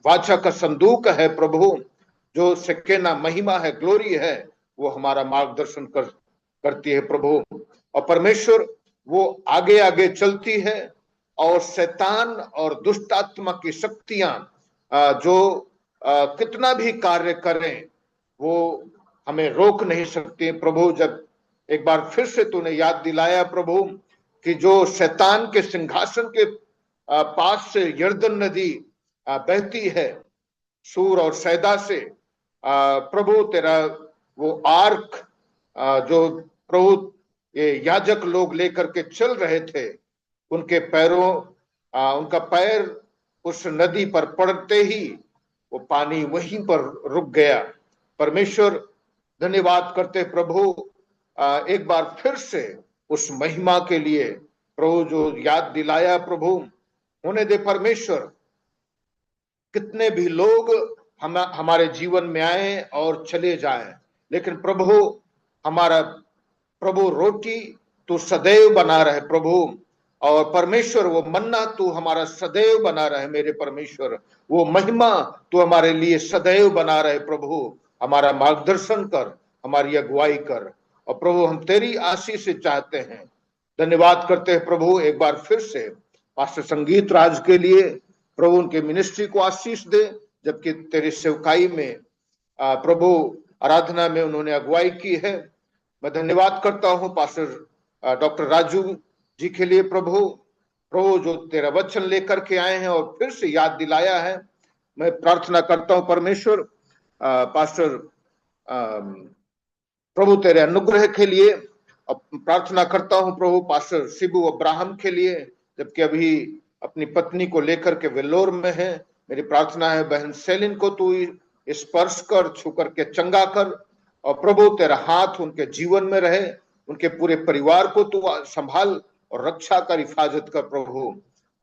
वाचा का संदूक है प्रभु, जो सेकेना महिमा है, ग्लोरी है, वो हमारा मार्गदर्शन करती है प्रभु. और परमेश्वर वो आगे आगे चलती है और शैतान और दुष्ट आत्मा की शक्तियां जो कितना भी कार्य करें वो हमें रोक नहीं सकती प्रभु. जब एक बार फिर से तूने याद दिलाया प्रभु कि जो शैतान के सिंहासन के पास से यर्दन नदी बहती है सूर और सैदा से, प्रभु तेरा वो आर्क जो प्रभु ये याजक लोग लेकर के चल रहे थे, उनके पैरों उनका पैर उस नदी पर पड़ते ही वो पानी वहीं पर रुक गया. परमेश्वर धन्यवाद करते प्रभु एक बार फिर से उस महिमा के लिए प्रभु जो याद दिलाया प्रभु होने दे परमेश्वर. कितने भी लोग हमारे जीवन में आए और चले जाएं, लेकिन प्रभु हमारा प्रभु रोटी तू सदैव बना रहे प्रभु, और परमेश्वर वो मन्ना तू हमारा सदैव बना रहे मेरे परमेश्वर, वो महिमा तू हमारे लिए सदैव बना रहे प्रभु. हमारा मार्गदर्शन कर, हमारी अगुवाई कर, और प्रभु हम तेरी आशीष से चाहते हैं. धन्यवाद करते हैं प्रभु एक बार फिर से पास्टर संगीत राज के लिए, प्रभु उनके मिनिस्ट्री को आशीष दे, जबकि तेरी सेवकाई में प्रभु आराधना में उन्होंने अगुवाई की है. मैं धन्यवाद करता हूं पास्टर डॉक्टर राजू जी के लिए प्रभु जो तेरा वचन लेकर के आए हैं और फिर से याद दिलाया है. मैं प्रार्थना करता हूं परमेश्वर पास्टर प्रभु तेरे अनुग्रह के लिए, प्रार्थना करता हूं प्रभु पास्टर शिबू अब्राहम के लिए, जबकि अभी अपनी पत्नी को लेकर के वेल्लोर में है. मेरी प्रार्थना है बहन सेलिन को तू स्पर्श कर, छू करके चंगा कर, और प्रभु तेरा हाथ उनके जीवन में रहे, उनके पूरे परिवार को तू संभाल और रक्षा कर, हिफाजत कर प्रभु.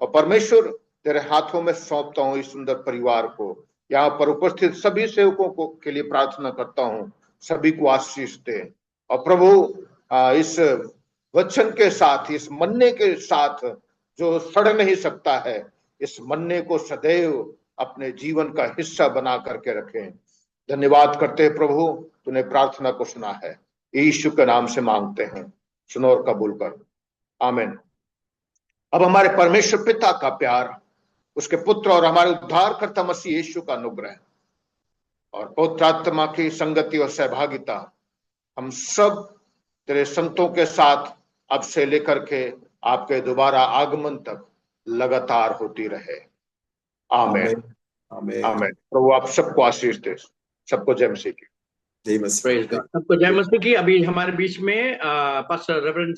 और परमेश्वर तेरे हाथों में सौंपता हूं इस सुंदर परिवार को. यहाँ पर उपस्थित सभी सेवकों को के लिए प्रार्थना करता हूं, सभी को आशीष दे. और प्रभु इस वचन के साथ, इस मन्ने के साथ जो सड़ नहीं सकता है, इस मन्ने को सदैव अपने जीवन का हिस्सा बना करके रखें. धन्यवाद करते हैं प्रभु, तूने प्रार्थना को सुना है, यीशु के नाम से मांगते हैं, सुनो और कबूल कर, आमीन. अब हमारे परमेश्वर पिता का प्यार, उसके पुत्र और हमारे उद्धारकर्ता मसीह यीशु का अनुग्रह और पवित्र आत्मा की संगति और सहभागिता हम सब तेरे संतों के साथ अब से लेकर के आपके दोबारा आगमन तक लगातार होती रहे. आमीन आमीन आमीन. प्रभु आप सबको आशीष दे, सबको जय मसीह की. सबको जय मसीह की. अभी हमारे बीच में पास्टर रेवरेंड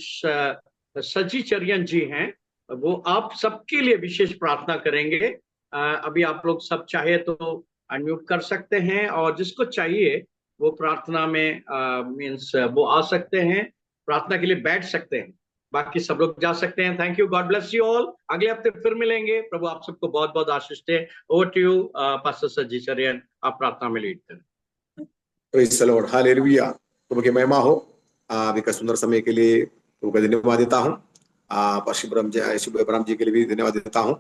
सची चरियन जी हैं, वो आप सबके लिए विशेष प्रार्थना करेंगे। अभी आप लोग सब चाहे तो अनम्यूट कर सकते हैं, और जिसको चाहिए वो प्रार्थना में मीन्स वो आ सकते हैं, प्रार्थना के लिए बैठ सकते हैं। बाकी सब लोग जा सकते हैं। Thank you, God bless you all. अगले हफ्ते फिर मिलेंगे। प्रभु आप सबको बहुत बहुत आशीष दे। Over to you pastor Saji Cherian, आप प्रार्थना में लीड करें। Praise the lord, hallelujah. प्रभु की महिमा हो। अभी का सुंदर समय के लिए प्रभु का धन्यवाद देता हूँ। शिवराम जी के लिए भी धन्यवाद देता हूँ।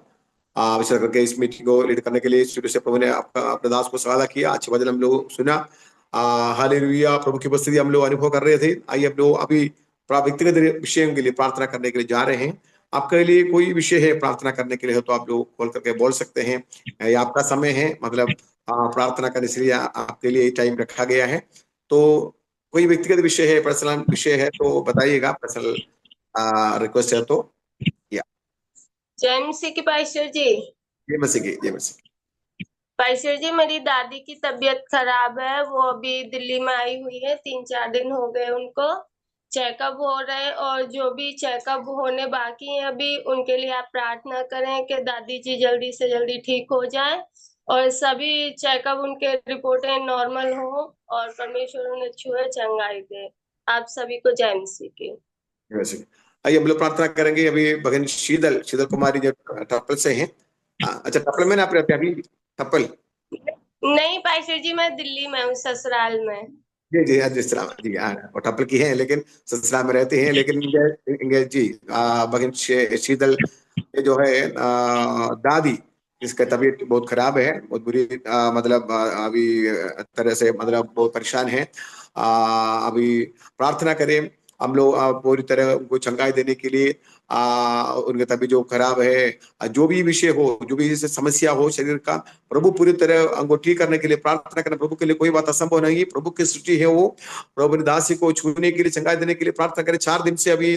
विशेष करके इस मीटिंग को लीड करने के लिए शुरू से प्रभु ने आपका अपने दास को सवादा किया। अच्छे वचन हम लोग सुना। हालेलुया। प्रभु की उपस्थिति हम लोग अनुभव कर रहे थे। आइए हम लोग अभी व्यक्तिगत विषयों के लिए प्रार्थना करने के लिए जा रहे हैं। आपके लिए कोई विषय है प्रार्थना करने के लिए हो तो आप लोग कॉल करके बोल सकते हैं। ये आपका समय है, मतलब प्रार्थना करने के लिए आपके लिए टाइम रखा गया है। तो कोई व्यक्तिगत विषय है, पर्सनल विषय है तो बताइएगा। पर्सनल रिक्वेस्ट है तो। जय मसीह की पास्टर जी। जय मसीह की, जय मसीह। पास्टर जी, मेरी दादी की तबीयत खराब है। वो अभी दिल्ली में आई हुई है। 3-4 दिन हो गए उनको। चेकअप हो रहे हैं, और जो भी चेकअप होने बाकी है अभी, उनके लिए आप प्रार्थना करें कि दादी जी जल्दी से जल्दी ठीक हो जाए, और सभी चेकअप उनके रिपोर्टें नॉर्मल हो, और परमेश्वर उन्हें छुए चंगाई दे। आप सभी को जय मसीह की। आइए हम लोग प्रार्थना करेंगे। अभी भगन शीतल कुमारी जो टप्पल से हैं। अच्छा, टप्पल में ना आप रहते हैं अभी? टप्पल नहीं पास्टर जी, मैं दिल्ली में हूँ, ससुराल में। जी जी, ससुराल जी। और टप्पल की हैं लेकिन ससुराल में रहते हैं। लेकिन जी भगन शीतल जो है दादी, इसका तबीयत बहुत खराब है, बहुत बुरी, मतलब अभी तरह से, मतलब बहुत परेशान है। अभी प्रार्थना करें हम लोग पूरी तरह उनको चंगाई देने के लिए। उनका तबीयत जो खराब है, जो भी विषय हो, जो भी समस्या हो शरीर का, प्रभु पूरी तरह उनको ठीक करने के लिए प्रार्थना करें। प्रभु के लिए कोई बात असंभव नहीं। प्रभु की सृष्टि है वो। प्रभु ने दासी को छूने के लिए, चंगाई देने के लिए प्रार्थना करें। 4 दिन से अभी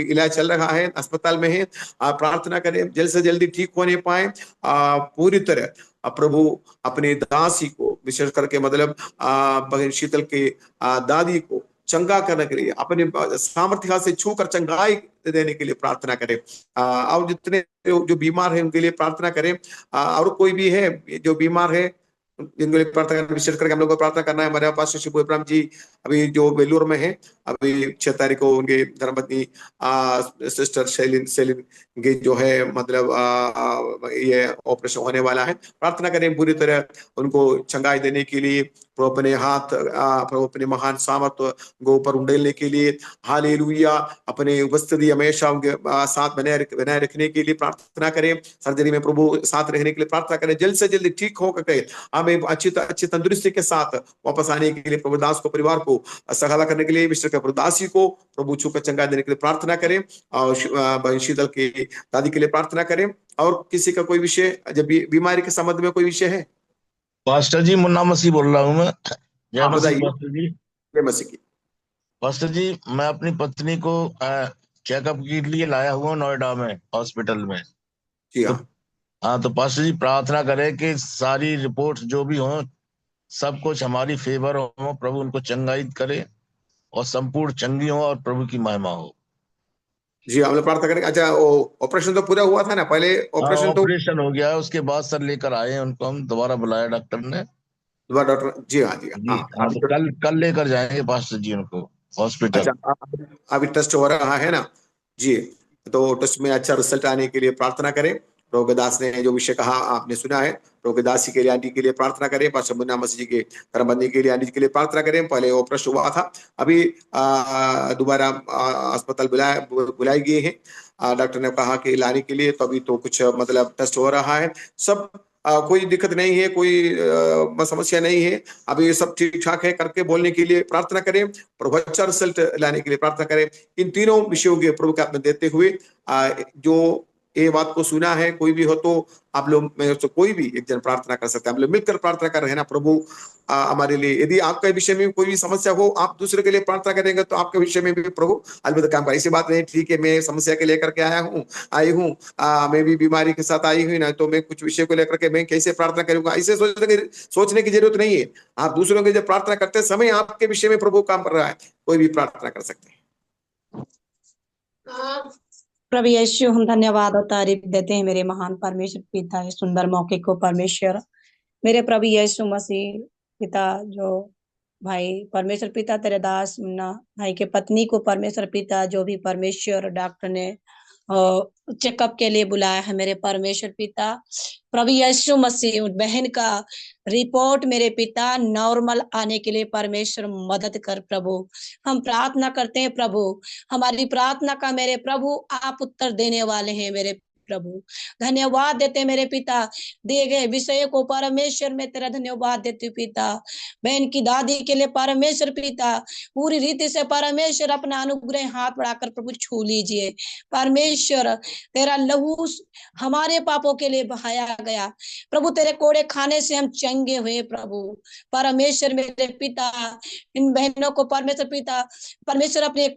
इलाज चल रहा है, अस्पताल में है। प्रार्थना करें जल्द से जल्दी ठीक होने पाए पूरी तरह। प्रभु अपने दासी को विशेष करके, मतलब भगन शीतल के दादी को चंगा करने के लिए अपने सामर्थ्य से छूकर चंगाई देने के लिए प्रार्थना करें। और जितने जो बीमार है उनके लिए प्रार्थना करें। और कोई भी है जो बीमार है जिनके लिए प्रार्थना करना, विशेष करके हम लोग को प्रार्थना करना है। हमारे पास शिव इब्राहिम जी अभी जो बेलूर में है, अभी 6 तारीख को उनके धर्मपत्नी सिस्टर सेलिन के जो है, मतलब ये ऑपरेशन होने वाला है। प्रार्थना करें पूरी तरह उनको चंगाई देने के लिए। प्रभु अपने हाथ, प्रभु अपने महान सामर्थ्य को ऊपर उंडेलने के लिए, हालेलुया, अपने उपस्थिति हमेशा उनके साथ बनाए रखने के लिए प्रार्थना करें। सर्जरी में प्रभु साथ रहने के लिए प्रार्थना करें। जल्द से जल्दी ठीक हो गए हमें अच्छी तंदुरुस्ती के साथ वापस आने के लिए, प्रभु दास को, परिवार को सहायता करने के लिए, विशेष प्रभु दासी को प्रभु छू कर चंगा देने के लिए प्रार्थना करें। और शीतल की दादी के लिए प्रार्थना करें। और किसी का कोई विषय, जब बीमारी के संबंध में कोई विषय है? पास्टर जी, मुन्ना मसीह बोल रहा हूँ मैं। जय मसीह बताइए। पास्टर जी। जय मसीह की। पास्टर जी, मैं अपनी पत्नी को चेकअप के लिए लाया हुआ नोएडा में हॉस्पिटल में। जी हाँ। हाँ, तो पास्टर जी प्रार्थना करें कि सारी रिपोर्ट जो भी हो, सब कुछ हमारी फेवर हो, प्रभु उनको चंगाई करे और संपूर्ण चंगी हो और प्रभु की महिमा हो। जी, हम लोग प्रार्थना करेंगे। अच्छा, ऑपरेशन तो पूरा हुआ था ना पहले? ऑपरेशन हो गया है, उसके बाद सर लेकर आए हैं उनको, हम दोबारा बुलाया डॉक्टर ने। डॉक्टर जी हाँ, जी जी हाँ, तो कल लेकर जाएंगे पास्टर जी उनको हॉस्पिटल। अच्छा, अभी टेस्ट हो रहा है ना जी? तो टेस्ट में अच्छा रिजल्ट आने के लिए प्रार्थना करें। प्रभु दास ने जो विषय कहा आपने सुना है। प्रभु दासी के लिए, आंटी के लिए प्रार्थना करें। पास्टर मुन्ना मसीह जी के धर्मबंदी के लिए, आंटी के लिए प्रार्थना करें। पहले ऑपरेशन हुआ था, अभी दोबारा अस्पताल बुलाई गई है। डॉक्टर ने कहा कि लाने के लिए, तो अभी तो कुछ मतलब टेस्ट हो रहा है। सब कोई दिक्कत नहीं है, कोई समस्या नहीं है, अभी सब ठीक ठाक है करके बोलने के लिए प्रार्थना करें। प्रभु अच्छा रिजल्ट लाने के लिए प्रार्थना करें। इन तीनों विषयों के प्रभु के हाथ में देते हुए, जो ये बात को सुना है, कोई भी हो तो आप लोग में से कोई भी एक जन प्रार्थना कर सकते हैं। हम लोग मिलकर प्रार्थना कर रहे हैं ना। प्रभु हमारे लिए, यदि आपके विषय में कोई भी समस्या हो, आप दूसरे के लिए प्रार्थना करेंगे तो आपके विषय में भी प्रभु अलविदा काम करें। ऐसी बात नहीं ठीक है मैं समस्या के लेकर के आई हूँ, मैं भी बीमारी के साथ आई हुई ना, तो मैं कुछ विषय को लेकर के मैं कैसे प्रार्थना करूंगा, ऐसे सोचने की जरूरत नहीं है। आप दूसरों की जब प्रार्थना करते समय आपके विषय में प्रभु काम कर रहा है, कोई भी प्रार्थना कर सकते हैं। प्रभु यीशु, हम धन्यवाद और तारीफ देते हैं मेरे महान परमेश्वर पिता, इस सुंदर मौके को परमेश्वर। मेरे प्रभु यीशु मसीह पिता, जो भाई परमेश्वर पिता तेरे दास मुन्ना भाई के पत्नी को परमेश्वर पिता, जो भी परमेश्वर डॉक्टर ने चेकअप के लिए बुलाया है मेरे परमेश्वर पिता, प्रभु यीशु मसीह उस बहन का रिपोर्ट मेरे पिता नॉर्मल आने के लिए परमेश्वर मदद कर प्रभु। हम प्रार्थना करते हैं प्रभु, हमारी प्रार्थना का मेरे प्रभु आप उत्तर देने वाले हैं मेरे प्रभु। धन्यवाद देते मेरे पिता, दिए गए विषय को परमेश्वर में तेरा धन्यवाद देती पिता। बहन की दादी के लिए परमेश्वर पिता पूरी रीति से परमेश्वर अपना अनुग्रह हाथ बढ़ाकर प्रभु छू लीजिए परमेश्वर। तेरा लहू हमारे पापों के लिए बहाया गया प्रभु, तेरे कोड़े खाने से हम चंगे हुए प्रभु परमेश्वर मेरे पिता। इन बहनों को परमेश्वर पिता परमेश्वर अपने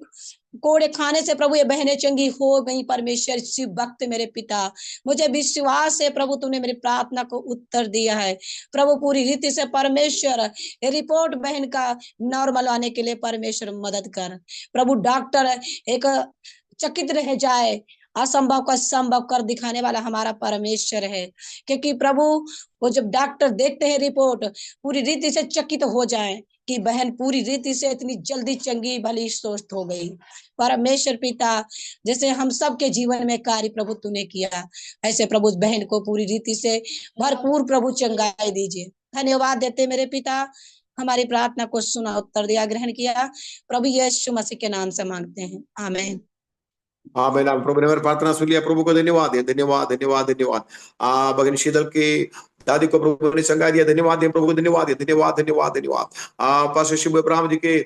कोड़े खाने से प्रभु ये बहनें चंगी हो गई परमेश्वर। इसी वक्त मेरे पिता मुझे विश्वास है प्रभु, तूने मेरी प्रार्थना को उत्तर दिया है प्रभु पूरी रीति से परमेश्वर। ये रिपोर्ट बहन का नॉर्मल आने के लिए परमेश्वर मदद कर प्रभु। डॉक्टर एक चकित रह जाए, असंभव को संभव कर दिखाने वाला हमारा परमेश्वर है, क्योंकि प्रभु वो जब डॉक्टर देखते हैं रिपोर्ट पूरी रीति से चकित हो जाए कि बहन पूरी रीति से इतनी जल्दी चंगी भली स्वस्थ हो गई परमेश्वर पिता। जैसे हम सबके जीवन में कार्य प्रभु तूने किया, ऐसे प्रभु उस बहन को पूरी रीति से भरपूर प्रभु चंगाई दीजिए। धन्यवाद देते मेरे पिता, हमारी प्रार्थना को सुना, उत्तर दिया, ग्रहण किया प्रभु यीशु मसीह के नाम से मांगते हैं, आमीन। हाँ भाई नाम प्रभु ने हमारी प्रार्थना सुन लिया, प्रभु को धन्यवाद है, धन्यवाद धन्यवाद धन्यवाद। भगन शीतल की दादी को प्रभु ने चंगा दिया, धन्यवाद है प्रभु को, धन्यवाद है, धन्यवाद धन्यवाद धन्यवाद। पास्टर शिव अब्राहम जी के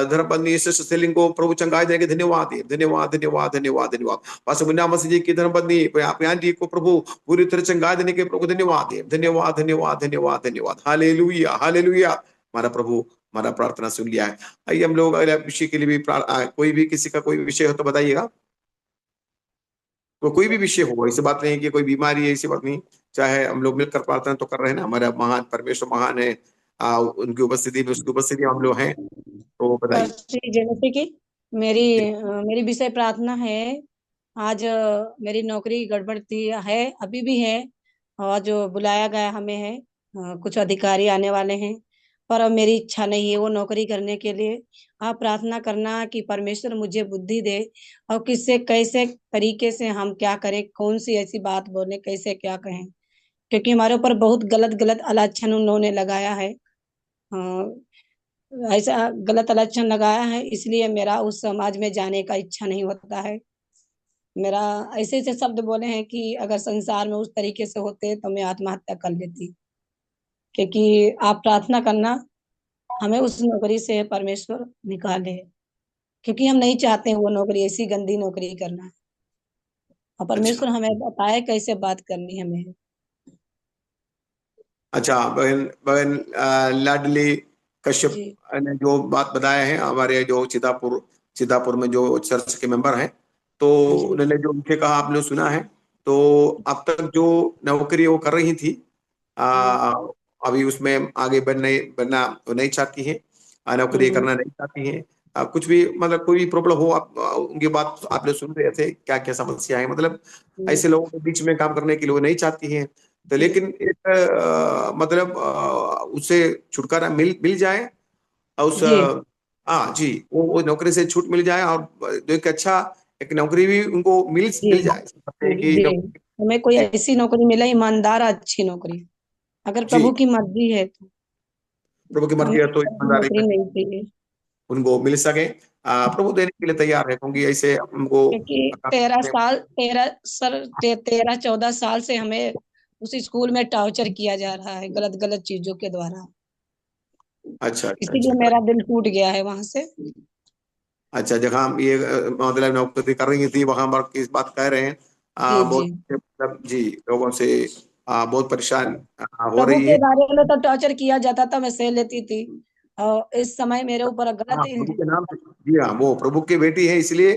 धर्मपत्नी सिस्टर सेलिंग को प्रभु चंगाई देने के धन्यवाद है, धन्यवाद धन्यवाद धन्यवाद धन्यवाद। पास्टर मुन्ना मसीह जी की धर्मपत्नी प्यान जी को प्रभु पूरी तरह चंगाई देने के प्रभु धन्यवाद है, धन्यवाद धन्यवाद धन्यवाद धन्यवाद। Hallelujah hallelujah. हमारा प्रभु हमारा प्रार्थना सुन लिया है। आइए हम लोग अगले विषय के लिए भी कोई भी किसी का कोई विषय हो तो बताइएगा। तो कोई भी विषय हो, ऐसी बात नहीं कि कोई बीमारी है, ऐसी बात नहीं, चाहे हम लोग मिलकर प्रार्थना तो कर रहे हैं ना, हमारा महान परमेश्वर महान है, उनकी उपस्थिति में उसकी उपस्थिति हम लोग हैं, तो बताइए। जैसे कि मेरी विषय प्रार्थना है। आज मेरी नौकरी गड़बड़ थी, है अभी भी है, और जो बुलाया गया हमें है, कुछ अधिकारी आने वाले हैं, पर अब मेरी इच्छा नहीं है वो नौकरी करने के लिए। आप प्रार्थना करना कि परमेश्वर मुझे बुद्धि दे और किससे कैसे तरीके से हम क्या करें, कौन सी ऐसी बात बोले, कैसे क्या कहें, क्योंकि हमारे ऊपर बहुत गलत गलत आलोचना उन्होंने लगाया है, ऐसा गलत आलोचना लगाया है, इसलिए मेरा उस समाज में जाने का इच्छा नहीं होता है। मेरा ऐसे ऐसे शब्द बोले हैं कि अगर संसार में उस तरीके से होते तो मैं आत्महत्या कर लेती, क्योंकि आप प्रार्थना करना हमें उस नौकरी से परमेश्वर निकाले, क्योंकि हम नहीं चाहते हैं वो नौकरी, ऐसी गंदी नौकरी करना है, और परमेश्वर हमें बताए कैसे बात करनी है हमें। अच्छा बहन बहन लाडली कश्यप ने जो बात बताया है, हमारे जो चितापुर में जो चर्च के मेंबर हैं, तो उन्होंने जो उनसे कहा आपने सुना है, तो अब तक जो नौकरी वो कर रही थी अभी उसमें आगे बढ़ना नहीं चाहती है, नौकरी करना नहीं चाहती है, कुछ भी मतलब कोई भी प्रॉब्लम हो, आप उनकी बात आपने सुन रहे थे क्या क्या समस्या है, मतलब ऐसे लोगों के बीच में काम करने के लिए वो नहीं चाहती है, तो लेकिन एक मतलब उससे छुटकारा मिल जाए, उस जी वो नौकरी से छूट मिल जाए, और एक अच्छा एक नौकरी भी उनको मिल जाए कि हमें कोई ऐसी नौकरी मिले, ईमानदार अच्छी नौकरी, अगर प्रभु की मर्जी है तो, प्रभु की मर्जी है तो ईमानदारी उनको मिल सके, प्रभु देने के लिए तैयार है, क्योंकि ऐसे हमको 13-14 साल से हमें उस स्कूल में टॉर्चर किया जा रहा है गलत गलत चीजों के द्वारा। अच्छा, इसीलिए मेरा दिल टूट गया है वहां से। अच्छा, जगह हम ये मतलब नौकरी कर रही थी वहां पर किस बात कह रहे हैं, बहुत जी लोगों से बहुत परेशान हो रही है। बारे में तो टॉर्चर किया जाता था, मैं सह लेती थी, और इस समय मेरे ऊपर गलत प्रभु के नाम जी हाँ, वो प्रभु की बेटी है, इसलिए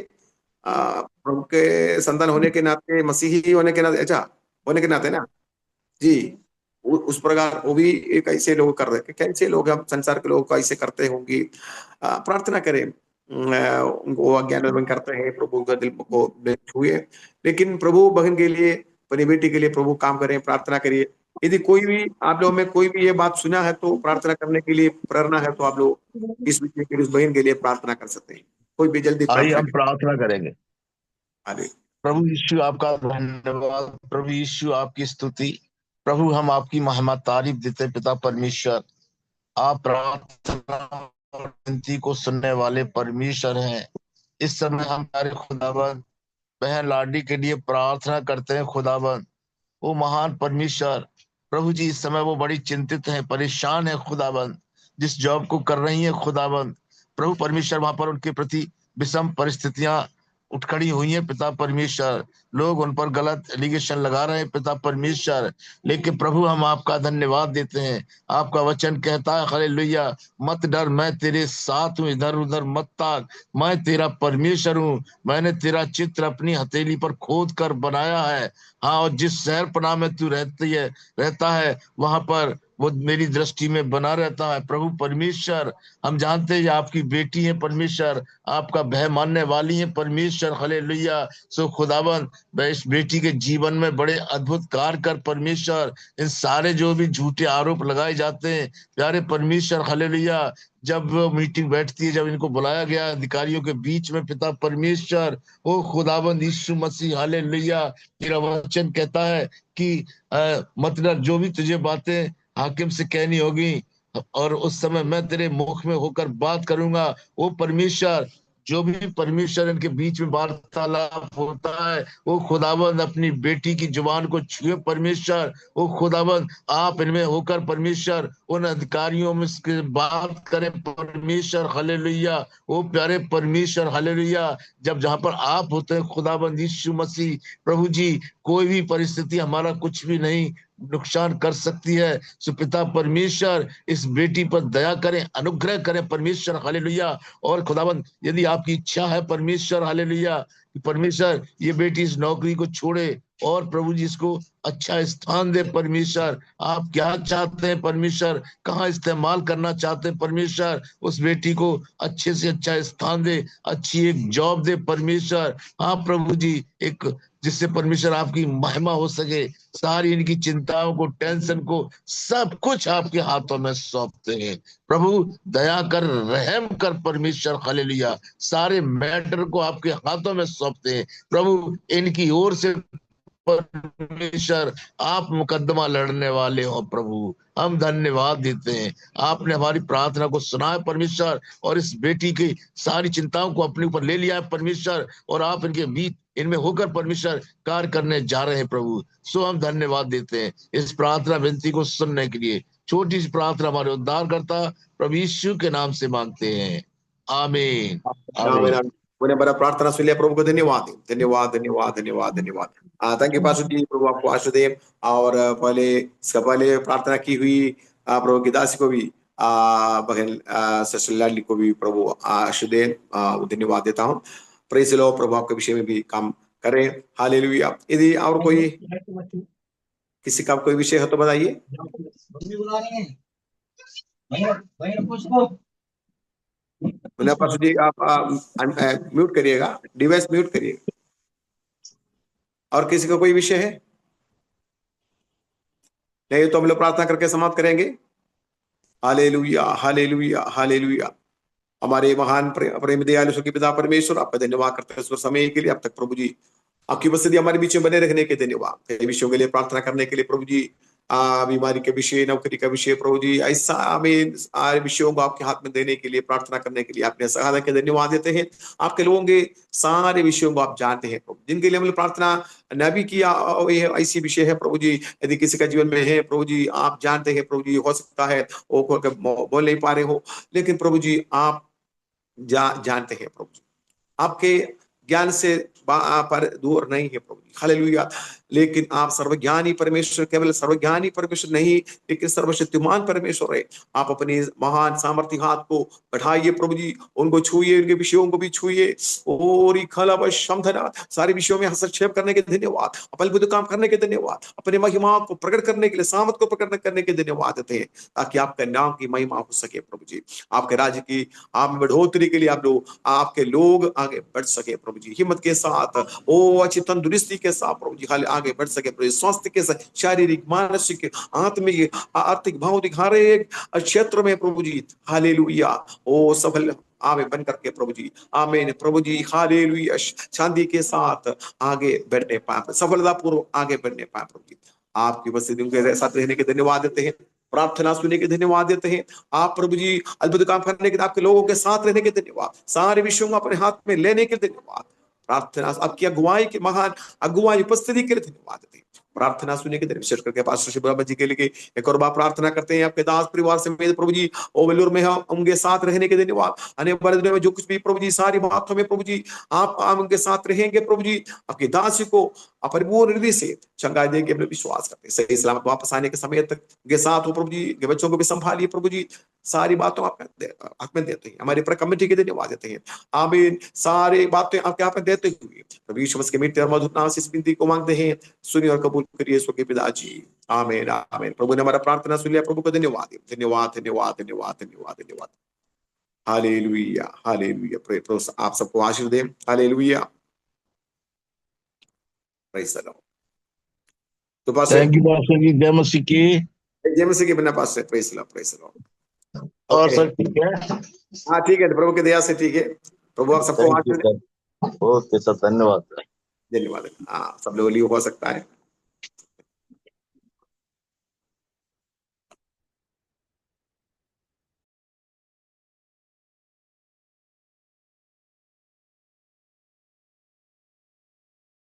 प्रभु के संतान होने के नाते, मसीही होने के नाते, अच्छा होने के नाते ना जी, उस प्रकार वो भी एक ऐसे लोग कर रहे हैं, कैसे लोग हम संसार के लोग ऐसे करते होंगे। प्रार्थना करें उनको अज्ञान करते हैं, प्रभु का दिल को छुए। लेकिन प्रभु बहन के लिए, अपनी बेटी के लिए प्रभु काम करें, प्रार्थना करिए। यदि कोई भी आप लोगों में कोई भी ये बात सुना है तो प्रार्थना करने के लिए प्रेरणा है, तो आप लोग इस विषय के लिए, उस बहन के लिए प्रार्थना कर सकते हैं। कोई भी जल्दी आइए प्रार्थना हम प्रार्थना करेंगे। करें। प्रभु यीशु आपका धन्यवाद, प्रभु यीशु आपकी स्तुति, प्रभु हम आपकी महिमा तारीफ देते पिता परमेश्वर। आप प्रार्थना और विनती को सुनने वाले परमेश्वर हैं। इस समय हम प्यारे खुदाबंद बहन लाडी के लिए प्रार्थना करते हैं खुदाबंद। वो महान परमेश्वर प्रभु जी, इस समय वो बड़ी चिंतित है, परेशान है खुदाबंद, जिस जॉब को कर रही है खुदाबंद। प्रभु परमेश्वर वहां पर उनके प्रति विषम परिस्थितियां उठ खड़ी हुई है पिता परमेश्वर। लोग उन पर गलत एलिगेशन लगा रहे हैं पिता परमेश्वर, लेकिन प्रभु हम आपका धन्यवाद देते हैं। आपका वचन कहता है हालेलुया, मत डर, मैं तेरे साथ हूँ, इधर उधर मत ताक, मैं तेरा परमेश्वर हूँ। मैंने तेरा चित्र अपनी हथेली पर खोद कर बनाया है। हाँ, और जिस शहर पनाह में तू रहता है वहां पर वो मेरी दृष्टि में बना रहता है। प्रभु परमेश्वर, हम जानते हैं आपकी बेटी है परमेश्वर, आपका भय मानने वाली है परमेश्वर। हालेलुया। सो खुदावन, इस बेटी के जीवन में बड़े अद्भुत कार्य कर परमेश्वर। इन सारे जो भी झूठे आरोप लगाए जाते हैं प्यारे परमेश्वर, हालेलुया, जब वो मीटिंग बैठती है, जब इनको बुलाया गया अधिकारियों के बीच में पिता परमेश्वर, ओ खुदाबंद यीशु मसीह, हालेलुया, तेरा वचन कहता है कि मतलब जो भी तुझे बातें हाकिम से कहनी होगी, और उस समय मैं तेरे मुख में होकर बात करूंगा। वो परमेश्वर, जो भी परमेश्वर इनके बीच में वार्तालाप होता है, वो खुदाबंद अपनी बेटी की जुबान को छुए परमेश्वर। वो खुदाबंद आप इनमें होकर परमेश्वर उन अधिकारियों में बात करें परमेश्वर, हालेलुया। वो प्यारे परमेश्वर, हालेलुया, जब जहां पर आप होते हैं खुदाबंद यीशु मसीह, प्रभु जी, कोई भी परिस्थिति हमारा कुछ भी नहीं नुकसान कर सकती है। सो पिता परमेश्वर, इस बेटी पर दया करें, अनुग्रह करें परमेश्वर, हालेलुया। और खुदाबंद, यदि आपकी इच्छा है परमेश्वर, हालेलुया, परमेश्वर ये बेटी इस नौकरी को छोड़े और प्रभु जी इसको अच्छा स्थान दे परमेश्वर। आप क्या चाहते हैं परमेश्वर, कहाँ इस्तेमाल करना चाहते हैं परमेश्वर, उस बेटी को अच्छे से अच्छा स्थान दे, अच्छी एक जॉब दे परमेश्वर। हाँ प्रभु जी, एक जिससे परमेश्वर आपकी महिमा हो सके। सारी इनकी चिंताओं को, टेंशन को, सब कुछ आपके हाथों में सौंपते हैं प्रभु। दया कर, रहम कर परमेश्वर, हालेलुया। सारे मैटर को आपके हाथों में सौंपते हैं प्रभु। इनकी ओर से परमेश्वर आप मुकदमा लड़ने वाले हो प्रभु, हम धन्यवाद देते हैं। आपने हमारी प्रार्थना को सुना है परमेश्वर, और इस बेटी की सारी चिंताओं को अपने ऊपर ले लिया है परमेश्वर, और आप इनके बीच इनमें होकर परमेश्वर कार्य करने जा रहे हैं प्रभु। सो हम धन्यवाद देते हैं इस प्रार्थना विनती को सुनने के लिए। छोटी सी प्रार्थना हमारे उद्धारकर्ता प्रभु यीशु के नाम से मांगते हैं, आमीन आमीन। मैंने बड़ा प्रार्थना सुन लिया, प्रभु को धन्यवाद, धन्यवाद धन्यवाद धन्यवाद धन्यवाद। थैंक यू पास्टर जी, प्रभु आपको आशीष दे। और पहले प्रार्थना की हुई प्रभु की दासी को भी, बहन सिस्टर लाडली को भी प्रभु आशीष दे, धन्यवाद देता हूँ। प्रेज़ द लॉर्ड, प्रभु आपके विषय में भी काम करें, हालेलुया। यदि और कोई किसी का कोई विषय हो तो बताइए। पास्टर जी आप म्यूट करिएगा, डिवाइस म्यूट करिएगा। और किसी का कोई विषय है? नहीं तो हम लोग प्रार्थना करके समाप्त करेंगे। Hallelujah hallelujah hallelujah. हमारे महान प्रेम दयालु स्वर्गीय पिता परमेश्वर, आपका धन्यवाद करते हैं इस समय के लिए। अब तक प्रभु जी आपकी उपस्थिति हमारे बीच में बने रहने के धन्यवाद। कई विषयों के लिए प्रार्थना करने के लिए प्रभु जी, बीमारी के विषय, नौकरी का विषय, प्रभु जी ऐसा हमें सारे विषयों को आपके हाथ में देने के लिए, प्रार्थना करने के लिए आपने सहायता के धन्यवाद देते हैं। आपके लोगों के सारे विषयों को आप जानते हैं प्रभु, जिनके लिए हमने प्रार्थना न भी किया, ऐसी विषय है प्रभु जी, यदि किसी का जीवन में है प्रभु जी, आप जानते हैं प्रभु जी। हो सकता है वो बोल नहीं पा रहे हो, लेकिन प्रभु जी आप जानते हैं प्रभु जी, आपके ज्ञान से पर दूर नहीं है प्रभु जी। हालेलुया। लेकिन आप सर्वज्ञानी परमेश्वर, केवल सर्वज्ञानी परमेश्वर नहीं लेकिन सर्वशक्तिमान परमेश्वर है। आप अपने महान सामर्थ्य हाथ को बढ़ाइए प्रभु जी, उनको छूइए, उनके विषयों को भी छूइए। और सारे विषयों में हस्तक्षेप करने के धन्यवाद, अद्भुत काम करने के धन्यवाद, अपने महिमा को प्रकट करने के लिए, सामर्थ को प्रकट करने के धन्यवाद देते हैं, ताकि आपके नाम की महिमा हो सके प्रभु जी। आपके राज्य की आप बढ़ोतरी के लिए आप लोग, आपके लोग आगे बढ़ सके प्रभु जी, हिम्मत के साथ, ओ अच्छी तंदुरुस्ती के साथ प्रभु जी, खाली आगे बढ़ सके प्रभु जी, स्वास्थ्य के साथ, शारीरिक, मानसिक, आत्मिक, आर्थिक, भौतिक हर एक क्षेत्र में प्रभु जी, हालेलुया। ओ सफल आवे बन करके प्रभु जी, आमीन प्रभु जी, हालेलुया। शांति के साथ आगे बढ़ने पाए, सफलता पूर्वक आगे बढ़ने पाए प्रभु जी। आपकी उपस्थिति उनके साथ रहने के धन्यवाद देते हैं, प्रार्थना सुनने के धन्यवाद देते हैं। आप प्रभु जी अद्भुत काम करने के, आपके लोगों के साथ रहने के धन्यवाद, सारे विषयों को अपने हाथ में लेने के धन्यवाद। प्रार्थना आपकी अगुवाई के, महान अगुवाई उपस्थिति के लिए धन्यवाद देते हैं। प्रार्थना सुनने के दिन विशेष करके पास्टर शिवराम जी के लिए एक और बार प्रार्थना करते हैं, आपके दास परिवार समेत प्रभु जी, ओ वेलूर में हम उनके साथ रहने के धन्यवाद। आने वाले दिनों में जो कुछ भी प्रभु जी, सारी बातों में प्रभु जी आप उनके साथ रहेंगे प्रभु जी। आपके दास को परिपूर्ण हृदय से चंगाई देंगे, अपने विश्वास करते हैं। सही सलामत वापस आने के समय तक उनके साथ हो प्रभु जी, के बच्चों को भी संभालिए प्रभु जी। सारी बातों आप में देते हैं, हमारी पर कमेटी के धन्यवाद देते हैं। आमीन। सारी बातें आपके आप में देते हुए प्रभु यीशु मसीह के मीठे और मधुर नाम से इस विनती को मांगते हैं, सुनिए और कबूल करिए यीशु के पिताजी, आमीन आमीन। प्रभु ने हमारा प्रार्थना सुन लिया, प्रभु को धन्यवाद धन्यवाद धन्यवाद धन्यवाद धन्यवाद धन्यवाद। Hallelujah hallelujah. प्रभु आप सबको आशीर्वाद दें। हालेलुया। Praise the Lord. तो पास थैंक यू पास्टर जी, जय मसीह की। जय मसीह के बिना पास से praise the Lord, praise the Lord. और सब ठीक है? हाँ ठीक है, प्रभु की दया से ठीक है। प्रभु आप सबको आशीर्वाद दें। ओके सर, धन्यवाद। धन्यवाद। हाँ सब लोग लिए हो सकता है।